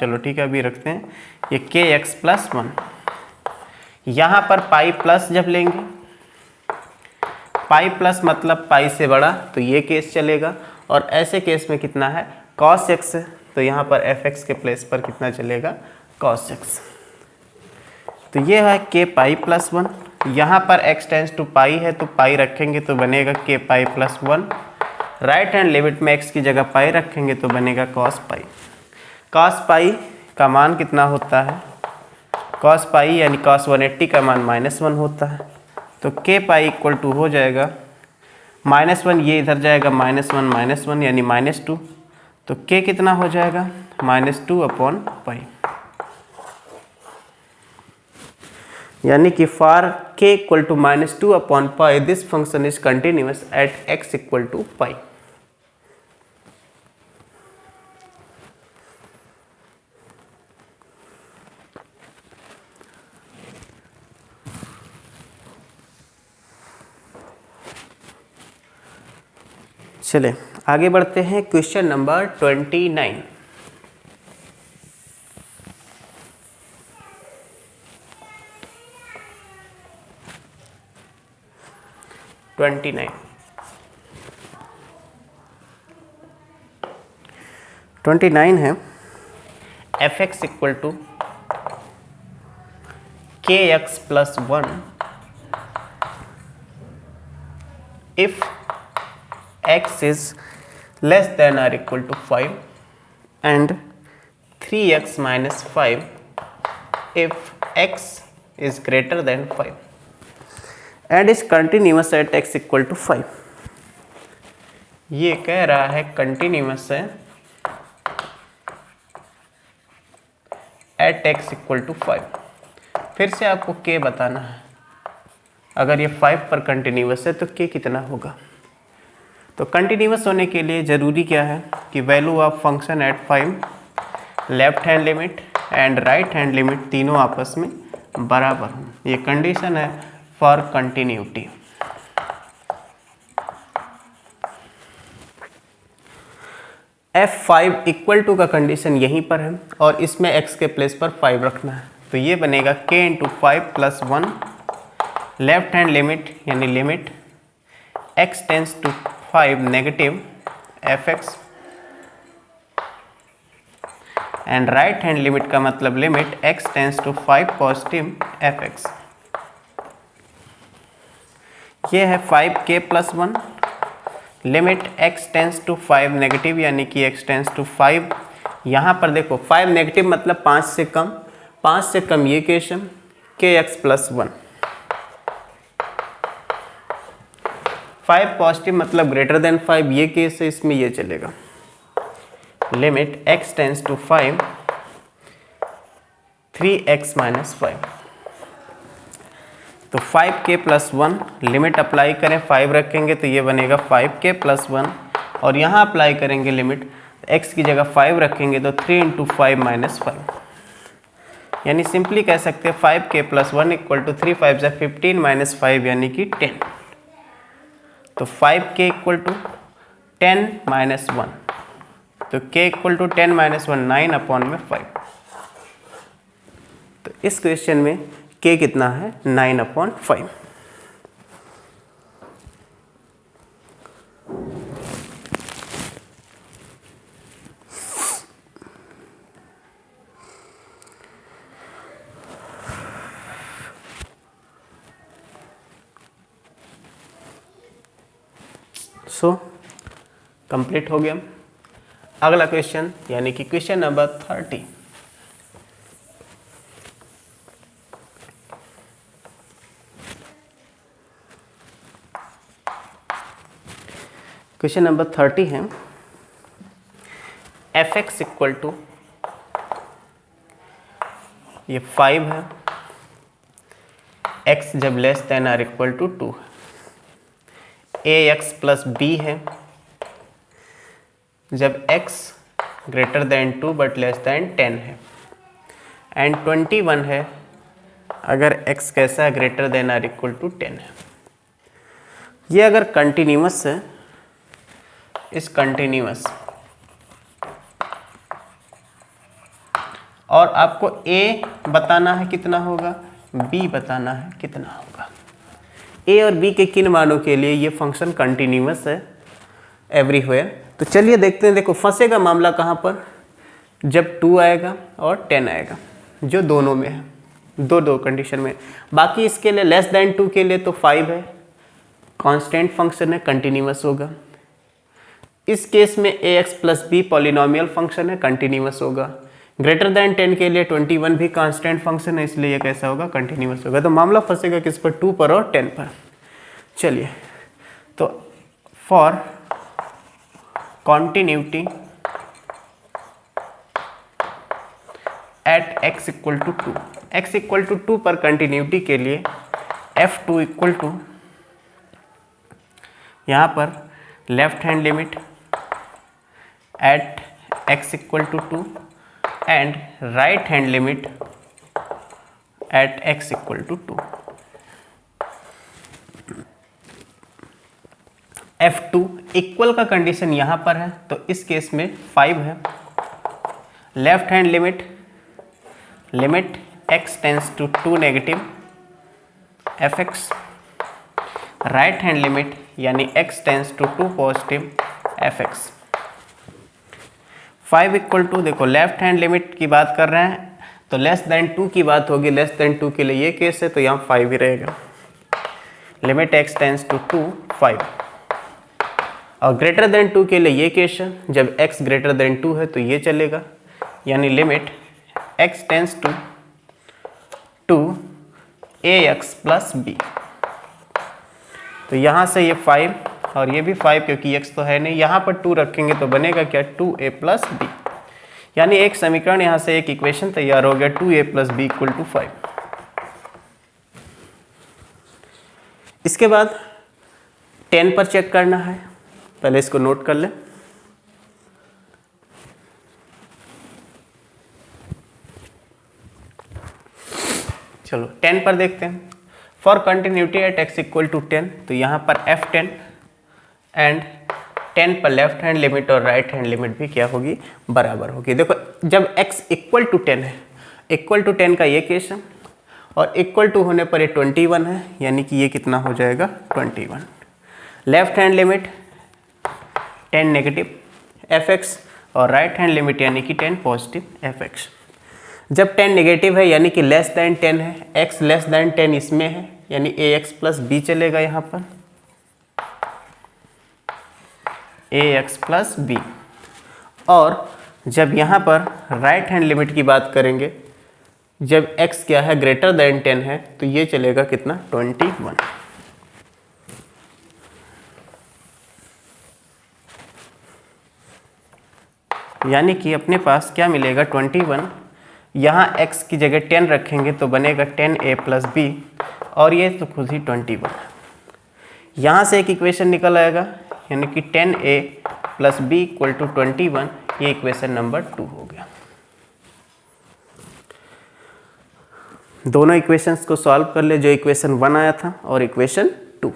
चलो ठीक है अभी रखते हैं, ये kx प्लस 1, यहाँ पर पाई प्लस जब लेंगे, पाई प्लस मतलब पाई से बड़ा, तो ये केस चलेगा। और ऐसे केस में कितना है, cos x है, तो यहाँ पर fx के प्लेस पर कितना चलेगा, cos x। तो ये है k पाई प्लस 1, यहाँ पर x टेंस टू पाई है तो पाई रखेंगे तो बनेगा k pi plus 1। Right hand limit में x की जगह पाई रखेंगे तो बनेगा cos पाई। cos पाई का मान कितना होता है, cos पाई यानी cos 180 का मान -1 होता है, तो k पाई इक्वल टू हो जाएगा -1, ये इधर जाएगा -1 यानी -2, तो k कितना हो जाएगा, -2/पाई। यानी कि फॉर k इक्वल टू -2/पाई this function is continuous at x equal to pi. चले आगे बढ़ते हैं, क्वेश्चन नंबर 29। ट्वेंटी नाइन है fx equal to kx plus 1 if x is less than or equal to 5 and 3x minus 5 if x is greater than 5 and is continuous at x equal to 5। ये कह रहा है continuous है at x equal to 5। फिर से आपको k बताना है, अगर ये 5 पर कंटिन्यूअस है तो k कितना होगा। तो कंटिन्यूअस होने के लिए ज़रूरी क्या है कि value of function at 5 left hand limit and right hand limit तीनों आपस में बराबर हों। ये कंडीशन है for continuity. f5 equal to का कंडीशन यहीं पर है और इसमें x के प्लेस पर 5 रखना है, तो ये बनेगा k into 5 plus 1 left hand limit यानी limit x tends to 5 negative fx and right hand limit का मतलब limit x tends to 5 positive fx। ये है 5k plus 1 limit x tends to 5 negative यानी कि x टेंस टू 5। यहाँ पर देखो 5 नेगेटिव मतलब 5 से कम, 5 से कम ये केशन kx प्लस 1। 5 पॉजिटिव मतलब ग्रेटर देन 5 ये केस है, इसमें ये चलेगा limit x tends to 5 3x minus 5। तो 5k प्लस 1 लिमिट अप्लाई करें, 5 रखेंगे तो ये बनेगा 5k प्लस 1 और यहाँ अप्लाई करेंगे लिमिट x की जगह 5 रखेंगे तो 3 इंटू 5 माइनस 5। यानी सिंपली कह सकते हैं 5k प्लस 1 इक्वल टू 3 5 से 15 माइनस 5 यानी कि 10। तो 5k इक्वल टू 10 माइनस 1, तो k इक्वल टू 10 माइनस 1 9/5। तो इस क्वेश्चन में k कितना है 9/5। सो कंप्लीट हो गया। अगला क्वेश्चन यानी कि क्वेश्चन नंबर 30। क्वेश्चन नंबर 30 है fx इक्वल टू ये 5 है, x जब less than or equal to 2 है, ax प्लस b है जब x greater than 2 but less than 10 है, एंड 21 है अगर x कैसा greater than or equal to 10 है। ये अगर कंटिन्यूअस है, इस कंटिन्यूअस और आपको a बताना है कितना होगा, b बताना है कितना होगा। ए और बी के किन मानों के लिए ये फंक्शन कंटिन्यूअस है एवरीवेयर। तो चलिए देखते हैं। देखो फंसेगा मामला कहाँ पर, जब 2 आएगा और 10 आएगा, जो दोनों में है, दो कंडीशन में। बाकी इसके लिए लेस देन 2 के लिए तो 5 है, कांस्टेंट फंक्शन है, कंटिन्यूअस होगा। इस केस में ax plus b polynomial function है, कंटिन्यूअस होगा। ग्रेटर देन 10 के लिए 21 भी कांस्टेंट फंक्शन है, इसलिए ये कैसा होगा, कंटिन्यूअस होगा। तो मामला फंसेगा किस पर, 2 पर और 10 पर। चलिए, तो for continuity at x equal to 2, x equal to 2 पर कंटिन्यूटी के लिए f2 इक्वल टू, यहाँ पर left hand limit at x equal to 2 and right hand limit at x equal to 2। f2 equal का कंडीशन यहाँ पर है, तो इस केस में 5 है। Left hand limit x tends to 2 negative fx, right hand limit यानी x tends to 2 positive fx। 5 equal to, देखो लेफ्ट हैंड लिमिट की बात कर रहे हैं तो लेस देन 2 की बात होगी। लेस देन 2 के लिए ये केस है, तो यहाँ 5 ही रहेगा। Limit x tends to 2 5। और ग्रेटर देन 2 के लिए ये केस है, जब x ग्रेटर देन 2 है तो ये चलेगा, यानी limit x tends to 2 ax plus b। तो यहाँ से ये 5 और ये भी 5, क्योंकि x तो है नहीं, यहाँ पर 2 रखेंगे तो बनेगा क्या, 2a प्लस b। यानी एक समीकरण, यहाँ से एक इक्वेशन तैयार हो गया, 2a plus b equal to 5। इसके बाद 10 पर चेक करना है, पहले इसको नोट कर ले। चलो 10 पर देखते हैं। For continuity at x equal to 10, तो यहाँ पर f10 एंड 10 पर लेफ्ट हैंड लिमिट और राइट हैंड लिमिट भी क्या होगी, बराबर होगी। देखो जब x इक्वल टू 10 है, इक्वल टू 10 का ये केस है, और इक्वल टू होने पर ये 21 है, यानी कि ये कितना हो जाएगा, 21। Left hand limit 10 negative fx और राइट हैंड लिमिट यानी कि 10 पॉजिटिव fx। जब 10 नेगेटिव है यानी कि लेस दैन 10 है, x लेस दैन 10 इसमें है, यानी ax प्लस b चलेगा यहाँ पर, ax प्लस b। और जब यहाँ पर राइट हैंड लिमिट की बात करेंगे, जब x क्या है, ग्रेटर दैन 10 है, तो ये चलेगा कितना, 21। यानी कि अपने पास क्या मिलेगा, 21। यहाँ x की जगह 10 रखेंगे तो बनेगा 10a प्लस b, और ये तो खुद ही 21। यहाँ से एक इक्वेशन निकल आएगा, यानी कि 10a plus b equal to 21, ये इक्वेशन नंबर 2 हो गया। दोनों इक्वेशंस को सॉल्व कर ले, जो इक्वेशन 1 आया था और इक्वेशन 2,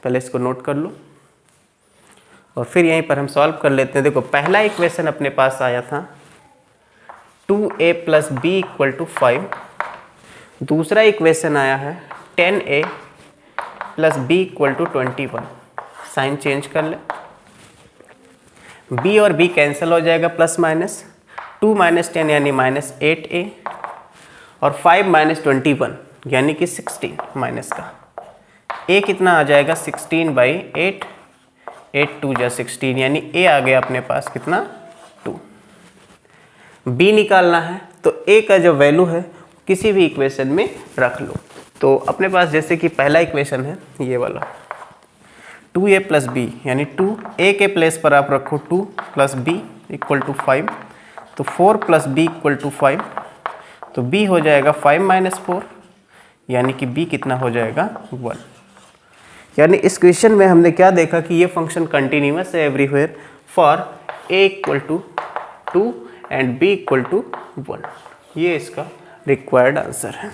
पहले इसको नोट कर लो और फिर यहीं पर हम सॉल्व कर लेते हैं। देखो पहला इक्वेशन अपने पास आया था 2a plus b equal to 5, दूसरा इक्वेशन आया है 10a plus b equal to 21। Sign change कर ले, b और b कैंसिल हो जाएगा, प्लस माइनस 2 माइनस 10 यानी माइनस 8a, और 5 माइनस 21 यानी कि 16 माइनस का a कितना आ जाएगा, 16/8, 8 2 जा 16, यानी a आ गया अपने पास कितना, 2। b निकालना है तो a का जो वैल्यू है किसी भी इक्वेशन में रख लो। तो अपने पास जैसे कि पहला इक्वेशन है ये वाला 2a प्लस b, यानी 2a के प्लेस पर आप रखो 2 प्लस b इक्वल टू 5, तो 4 प्लस b इक्वल टू 5, तो b हो जाएगा 5 माइनस 4, यानी कि b कितना हो जाएगा, 1। यानी इस क्वेश्चन में हमने क्या देखा कि ये फंक्शन कंटिन्यूअस है everywhere for a equal to 2 and b equal to 1। ये इसका रिक्वायर्ड आंसर है।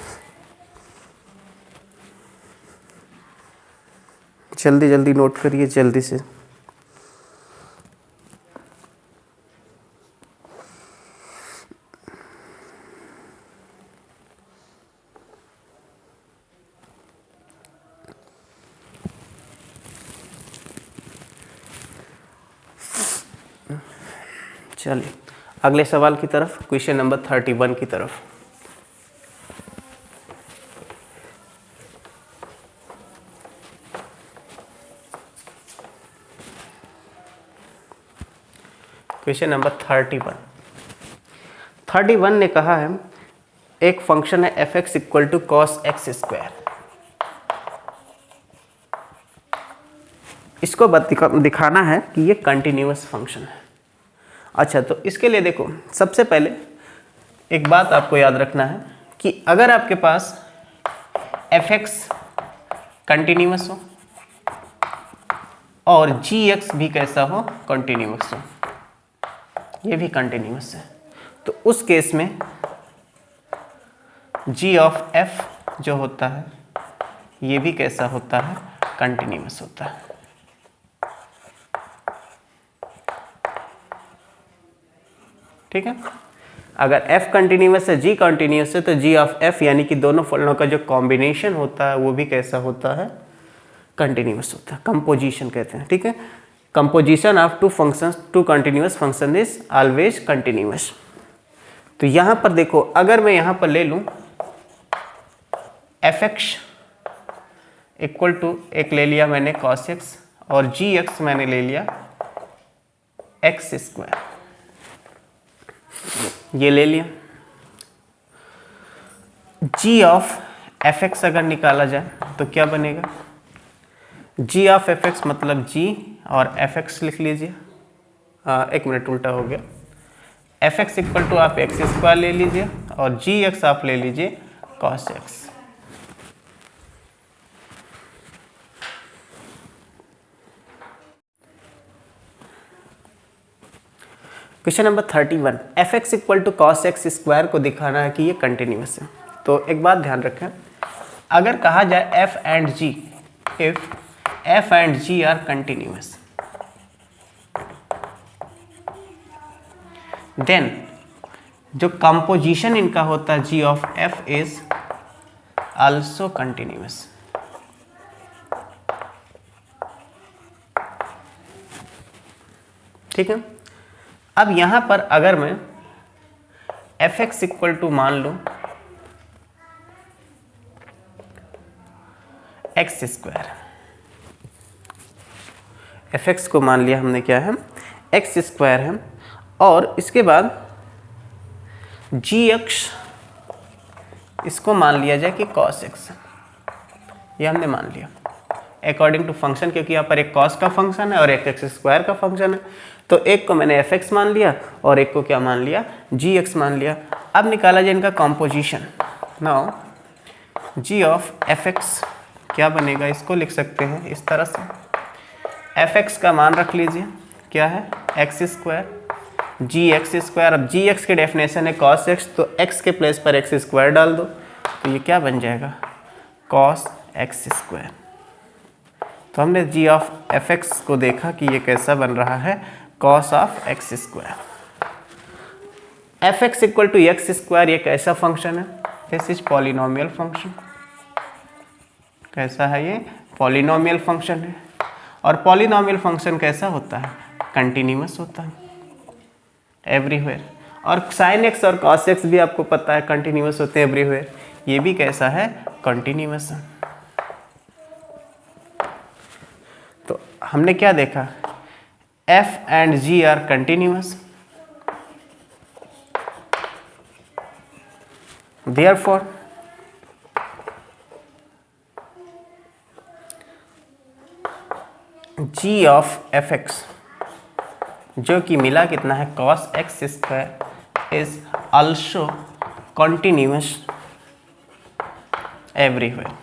जल्दी जल्दी नोट करिए, जल्दी से। चलिए अगले सवाल की तरफ, क्वेश्चन नंबर 31 की तरफ। क्वेश्चन नंबर 31 ने कहा है एक फंक्शन है f x equal to cos x square. इसको दिखाना है कि ये कंटिन्यूअस फंक्शन है। अच्छा, तो इसके लिए देखो, सबसे पहले एक बात आपको याद रखना है कि अगर आपके पास एफ एक्स कंटिन्यूअस हो और जी एक्स भी कैसा हो, कंटिन्यूअस हो, ये भी कंटिन्यूअस है, तो उस केस में जी ऑफ एफ जो होता है ये भी कैसा होता है, कंटिन्यूअस होता है। ठीक है, अगर f कंटिन्यूअस है, g कंटिन्यूअस है, तो g ऑफ f यानी कि दोनों फलनों का जो कॉम्बिनेशन होता है वो भी कैसा होता है, कंटिन्यूअस होता है, कंपोजिशन कहते हैं। ठीक है, composition of two functions, two continuous function is always continuous. तो यहाँ पर देखो, अगर मैं यहाँ पर ले लूँ एफ एक्स इक्वल टू, एक ले लिया मैंने कॉस एक्स, और जी एक्स मैंने ले लिया एक्स स्क्वायर, ये ले लिया। जी ऑफ एफ एक्स अगर निकाला जाए तो क्या बनेगा, जी ऑफ एफ एक्स मतलब जी और एफ एक्स लिख लीजिए, एक मिनट उल्टा हो गया, एफ एक्स इक्वल टू आप एक्स स्क्वायर ले लीजिए और जी एक्स आप ले लीजिए cos x. Question number 31, f x equal to cos x square को दिखाना है कि ये कंटिन्यूअस है। तो एक बात ध्यान रखें, अगर कहा जाए f and g, if f and g are continuous, then जो कंपोजिशन इनका होता है g of f is also continuous. ठीक है, अब यहां पर अगर मैं एफ एक्स इक्वल टू मान लूं एक्स स्क्वायर, एफ एक्स को मान लिया हमने क्या है, एक्स स्क्वायर है, और इसके बाद जी एक्स इसको मान लिया जाए कि कॉस एक्स, ये हमने मान लिया अकॉर्डिंग टू फंक्शन, क्योंकि यहाँ पर एक कॉस का फंक्शन है और एक एक्स स्क्वायर का फंक्शन है, तो एक को मैंने एफ एक्स मान लिया और एक को क्या मान लिया, जी एक्स मान लिया। अब निकाला जाए इनका composition. Now g of f x क्या बनेगा, इसको लिख सकते हैं इस तरह से, एफ एक्स का मान रख लीजिए क्या है, एक्स स्क्वायर, जी एक्स स्क्वायर। अब जी एक्स की डेफिनेशन है कॉस एक्स, तो एक्स के प्लेस पर एक्स स्क्वायर डाल दो, तो ये क्या बन जाएगा, कॉस एक्स स्क्वायर। तो हमने जी ऑफ एफ एक्स को देखा कि ये कैसा बन रहा है, cos of x square. F x equal to x square, ये कैसा फंक्शन है, दिस इज पॉलिनोमियल फंक्शन। कैसा है ये, पॉलिनोमियल फंक्शन है, और पॉलिनोमियल फंक्शन कैसा होता है, कंटिन्यूअस होता है एवरीवेयर। और साइन एक्स और कॉस एक्स भी आपको पता है कंटिन्यूअस होते हैं एवरीवेयर, ये भी कैसा है, कंटिन्यूअस है। तो हमने क्या देखा, f and g are continuous, therefore g of f x जो कि मिला कितना है, cos x square, is also continuous everywhere.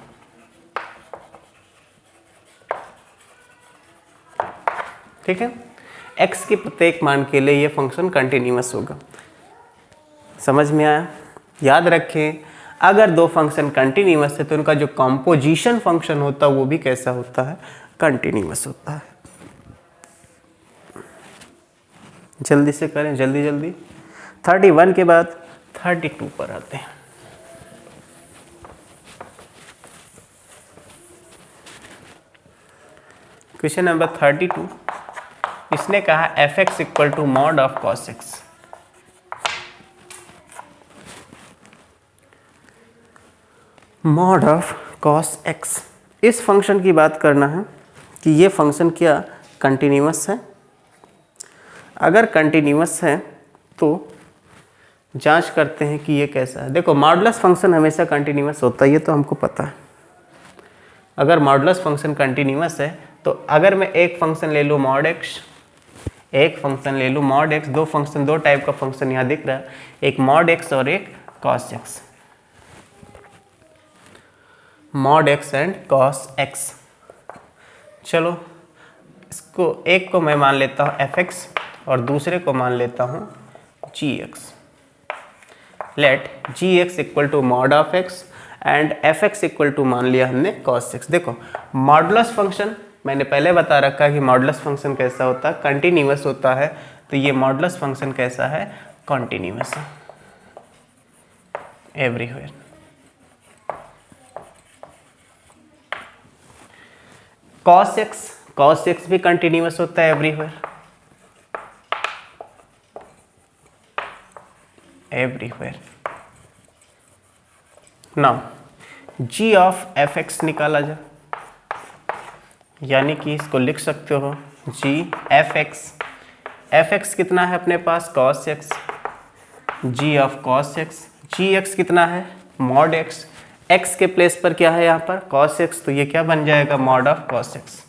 ठीक है, x के प्रत्येक मान के लिए ये फंक्शन कंटिन्यूअस होगा। समझ में आया, याद रखें अगर दो फंक्शन कंटिन्यूअस है तो उनका जो कॉम्पोजिशन फंक्शन होता है वो भी कैसा होता है, कंटिन्यूअस होता है। जल्दी से करें, जल्दी जल्दी। 31 के बाद 32 पर आते हैं। क्वेश्चन नंबर 32, इसने कहा f x equal to mod of cos x. Mod of cos x, इस फंक्शन की बात करना है कि ये फंक्शन क्या कंटिन्यूअस है। अगर कंटिन्यूअस है तो जांच करते हैं कि ये कैसा है। देखो मॉडुलस फंक्शन हमेशा कंटिन्यूअस होता है, ये तो हमको पता है। अगर मॉडुलस फंक्शन कंटिन्यूअस है तो अगर मैं एक फंक्शन ले लूँ मॉड एक्स, एक फंक्शन ले लूँ मॉड एक्स, दो फंक्शन, दो टाइप का फंक्शन यहाँ दिख रहा है, एक मॉड एक्स और एक cos x, mod x and cos x. चलो इसको एक को मैं मान लेता हूँ एफ एक्स और दूसरे को मान लेता हूँ g x. Let g x equal to mod of x and f x equal to मान लिया हमने कॉस एक्स। देखो मॉडुलस फंक्शन मैंने पहले बता रखा है कि मॉडुलस फंक्शन कैसा होता है, कंटिन्यूअस होता है। तो ये मॉडुलस फंक्शन कैसा है, कॉन्टिन्यूअस है एवरीवेयर। कॉस एक्स भी कंटिन्यूअस होता है everywhere. Now g of f x निकाला जाए, यानी कि इसको लिख सकते हो जी एफ एक्स कितना है अपने पास cos x, g of cos x, g x कितना है मॉड एक्स, एक्स के प्लेस पर क्या है यहाँ पर कॉस एक्स, तो ये क्या बन जाएगा मॉड ऑफ कॉस एक्स।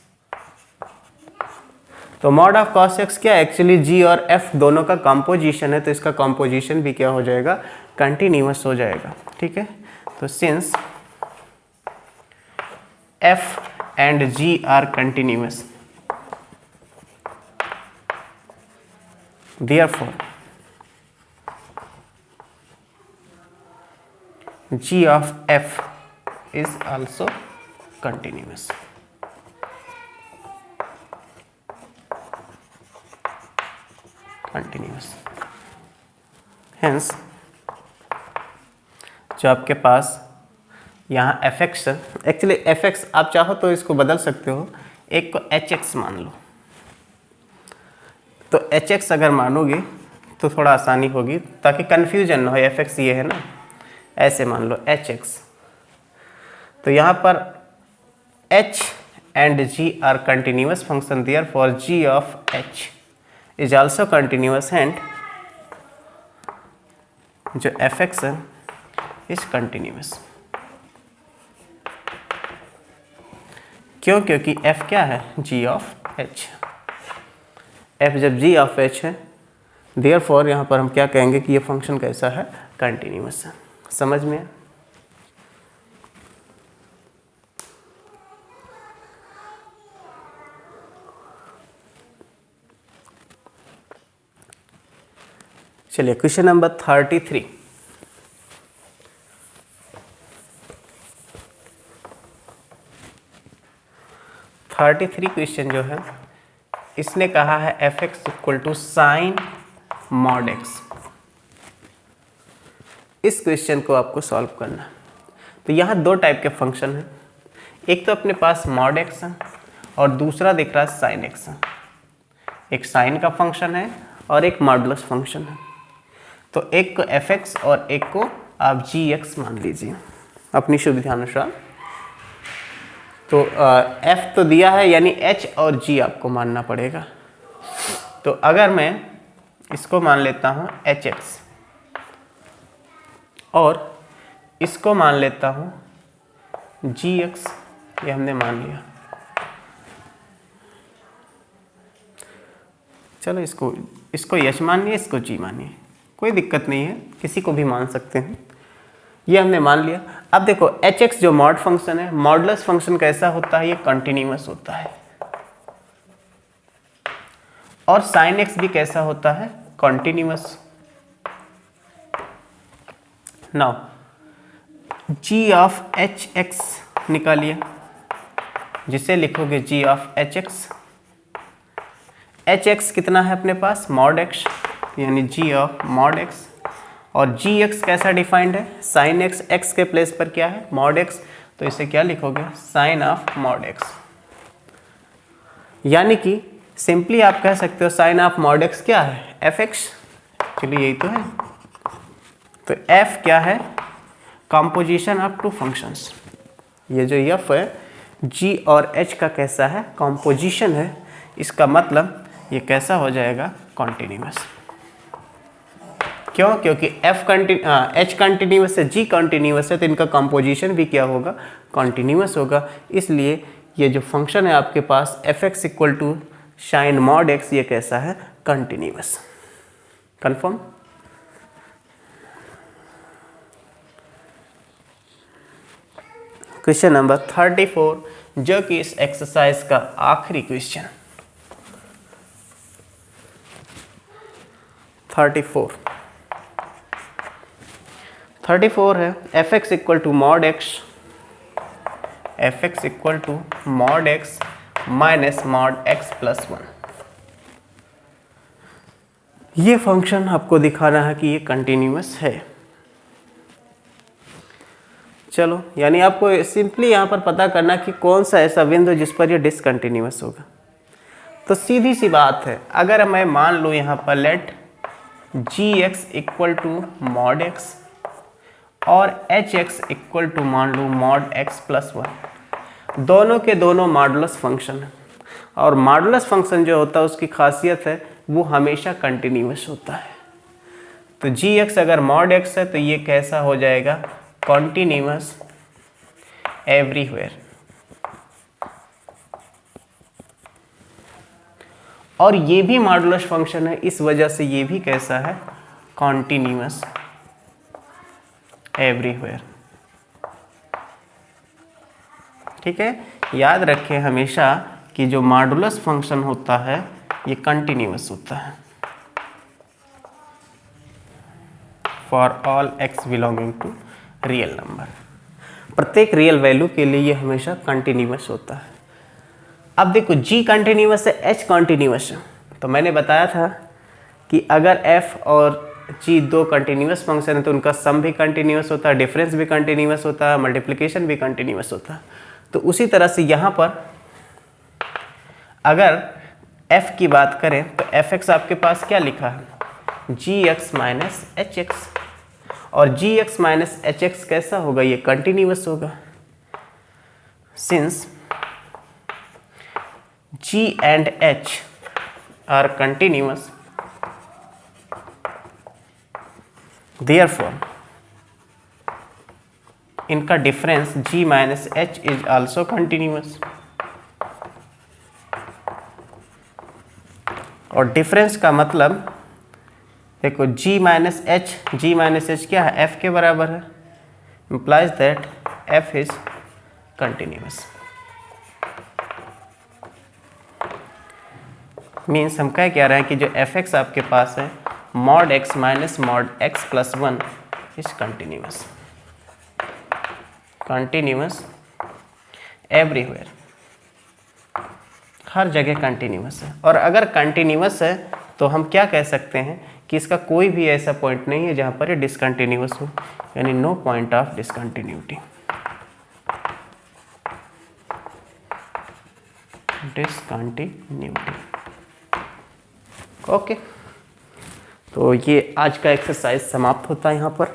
तो मॉड ऑफ कॉस एक्स क्या एक्चुअली जी और एफ दोनों का कॉम्पोजिशन है, तो इसका कॉम्पोजिशन भी क्या हो जाएगा कंटिन्यूअस हो जाएगा। ठीक है, तो since f and g are continuous, therefore g of f is also continuous. Hence जो आपके पास यहाँ F x, actually F x आप चाहो तो इसको बदल सकते हो, एक को एच एक्स मान लो। तो एच एक्स अगर मानोगे तो थोड़ा आसानी होगी, ताकि कन्फ्यूजन ना हो, एफ एक्स ये है ना, ऐसे मान लो एच एक्स। तो यहाँ पर h and g are continuous function, therefore g of h is also continuous and जो एफ एक्स है इज कंटिन्यूअस। क्यों? क्योंकि f क्या है g ऑफ h, f जब g ऑफ h है देयरफॉर यहाँ पर हम क्या कहेंगे कि ये फंक्शन कैसा है कंटिन्यूअस है। समझ में? चलिए क्वेश्चन नंबर 33। क्वेश्चन जो है इसने कहा है f x equal to sine mod x. इस क्वेश्चन को आपको सॉल्व करना है। तो यहाँ दो टाइप के फंक्शन हैं, एक तो अपने पास मॉड एक्स है और दूसरा दिख रहा है साइन एक्स है। एक साइन का फंक्शन है और एक मॉडुलस फंक्शन है। तो एक को एफ एक्स और एक को आप जी एक्स मान लीजिए अपनी सुविधानुसार। तो f तो दिया है, यानी h और g आपको मानना पड़ेगा। तो अगर मैं इसको मान लेता हूँ hx और इसको मान लेता हूँ gx, ये हमने मान लिया। चलो इसको h मानिए, इसको g मानिए, कोई दिक्कत नहीं है, किसी को भी मान सकते हैं। ये हमने मान लिया। अब देखो एच एक्स जो मॉड फंक्शन है, मॉडुलस फंक्शन कैसा होता है, ये कंटिन्यूअस होता है। और साइन एक्स भी कैसा होता है continuous. Now g of h x निकालिए, जिसे लिखोगे g of h x. H x कितना है अपने पास मॉड एक्स, यानी जी ऑफ मॉड एक्स। और जी एक्स कैसा डिफाइंड है साइन एक्स, एक्स के प्लेस पर क्या है मॉड एक्स, तो इसे क्या लिखोगे साइन ऑफ मॉड एक्स। यानी कि सिंपली आप कह सकते हो साइन ऑफ मॉड एक्स क्या है, एफ एक्स। चलिए यही तो है। तो एफ क्या है, कॉम्पोजिशन ऑफ टू फंक्शंस। ये जो एफ है जी और एच का कैसा है, कॉम्पोजिशन है। इसका मतलब ये कैसा हो जाएगा, कॉन्टिन्यूअस। क्यों, क्योंकि एच कंटिन्यूअस है, जी कंटिन्यूअस है, तो इनका कॉम्पोजिशन भी क्या होगा, कॉन्टिन्यूअस होगा। इसलिए ये जो फंक्शन है आपके पास f x equal to sine mod x, ये कैसा है, कंटिन्यूअस। कंफर्म। क्वेश्चन नंबर 34, जो कि इस एक्सरसाइज का आखिरी क्वेश्चन। 34 है f x equal to mod x, f x equal to mod x minus mod x plus 1। ये फंक्शन आपको दिखाना है कि ये कंटिन्यूअस है। चलो, यानी आपको सिंपली यहाँ पर पता करना कि कौन सा ऐसा बिंदु जिस पर ये डिसकंटिन्यूअस होगा। तो सीधी सी बात है, अगर मैं मान लूँ यहाँ पर let g x equal to mod x और एच एक्स इक्वल टू मान लूँ मॉड एक्स प्लस 1, दोनों के दोनों मॉडुलस फंक्शन है। और मॉडुलस फंक्शन जो होता है उसकी खासियत है वो हमेशा कंटिन्यूअस होता है। तो जी एक्स अगर मॉड एक्स है तो ये कैसा हो जाएगा, कॉन्टिन्यूअस एवरीवेयर। और ये भी मॉडुलस फंक्शन है, इस वजह से ये भी कैसा है, कॉन्टिन्यूअस एवरीवेयर। ठीक है, याद रखें हमेशा कि जो मॉडुलस फंक्शन होता है ये कंटिन्यूअस होता है for all x belonging to real number. प्रत्येक रियल वैल्यू के लिए ये हमेशा कंटिन्यूअस होता है। अब देखो जी कंटिन्यूअस है, एच कंटिन्यूअस है, तो मैंने बताया था कि अगर एफ और जी दो कंटिन्यूअस फंक्शन है तो उनका सम भी कंटिन्यूअस होता है, डिफरेंस भी कंटिन्यूअस होता है, मल्टीप्लिकेशन भी कंटिन्यूअस होता है। तो उसी तरह से यहाँ पर अगर f की बात करें तो एफ एक्स आपके पास क्या लिखा है, जी एक्स माइनस एच एक्स। और g x minus H x कैसा होगा, ये कंटिन्यूअस होगा। Since g and h are continuous, therefore इनका difference g minus H is also continuous. और डिफरेंस का मतलब देखो g माइनस एच क्या है, f के बराबर है, implies that f is continuous। Means हम क्या कह रहे हैं कि जो एफ एक्स आपके पास है mod x minus mod x plus 1 is continuous, continuous everywhere, हर जगह कंटिन्यूअस है। और अगर कंटिन्यूअस है तो हम क्या कह सकते हैं कि इसका कोई भी ऐसा पॉइंट नहीं है जहाँ पर ये डिसकंटिन्यूअस हो, यानी no point of discontinuity, discontinuity. Okay, तो ये आज का एक्सरसाइज समाप्त होता है यहाँ पर।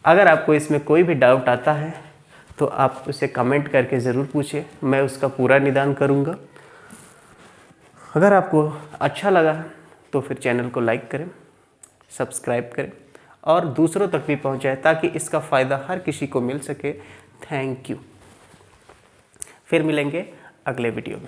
अगर आपको इसमें कोई भी डाउट आता है तो आप उसे कमेंट करके ज़रूर पूछें, मैं उसका पूरा निदान करूँगा। अगर आपको अच्छा लगा तो फिर चैनल को लाइक करें, सब्सक्राइब करें और दूसरों तक भी पहुँचाएं ताकि इसका फ़ायदा हर किसी को मिल सके। Thank you. फिर मिलेंगे अगले वीडियो में।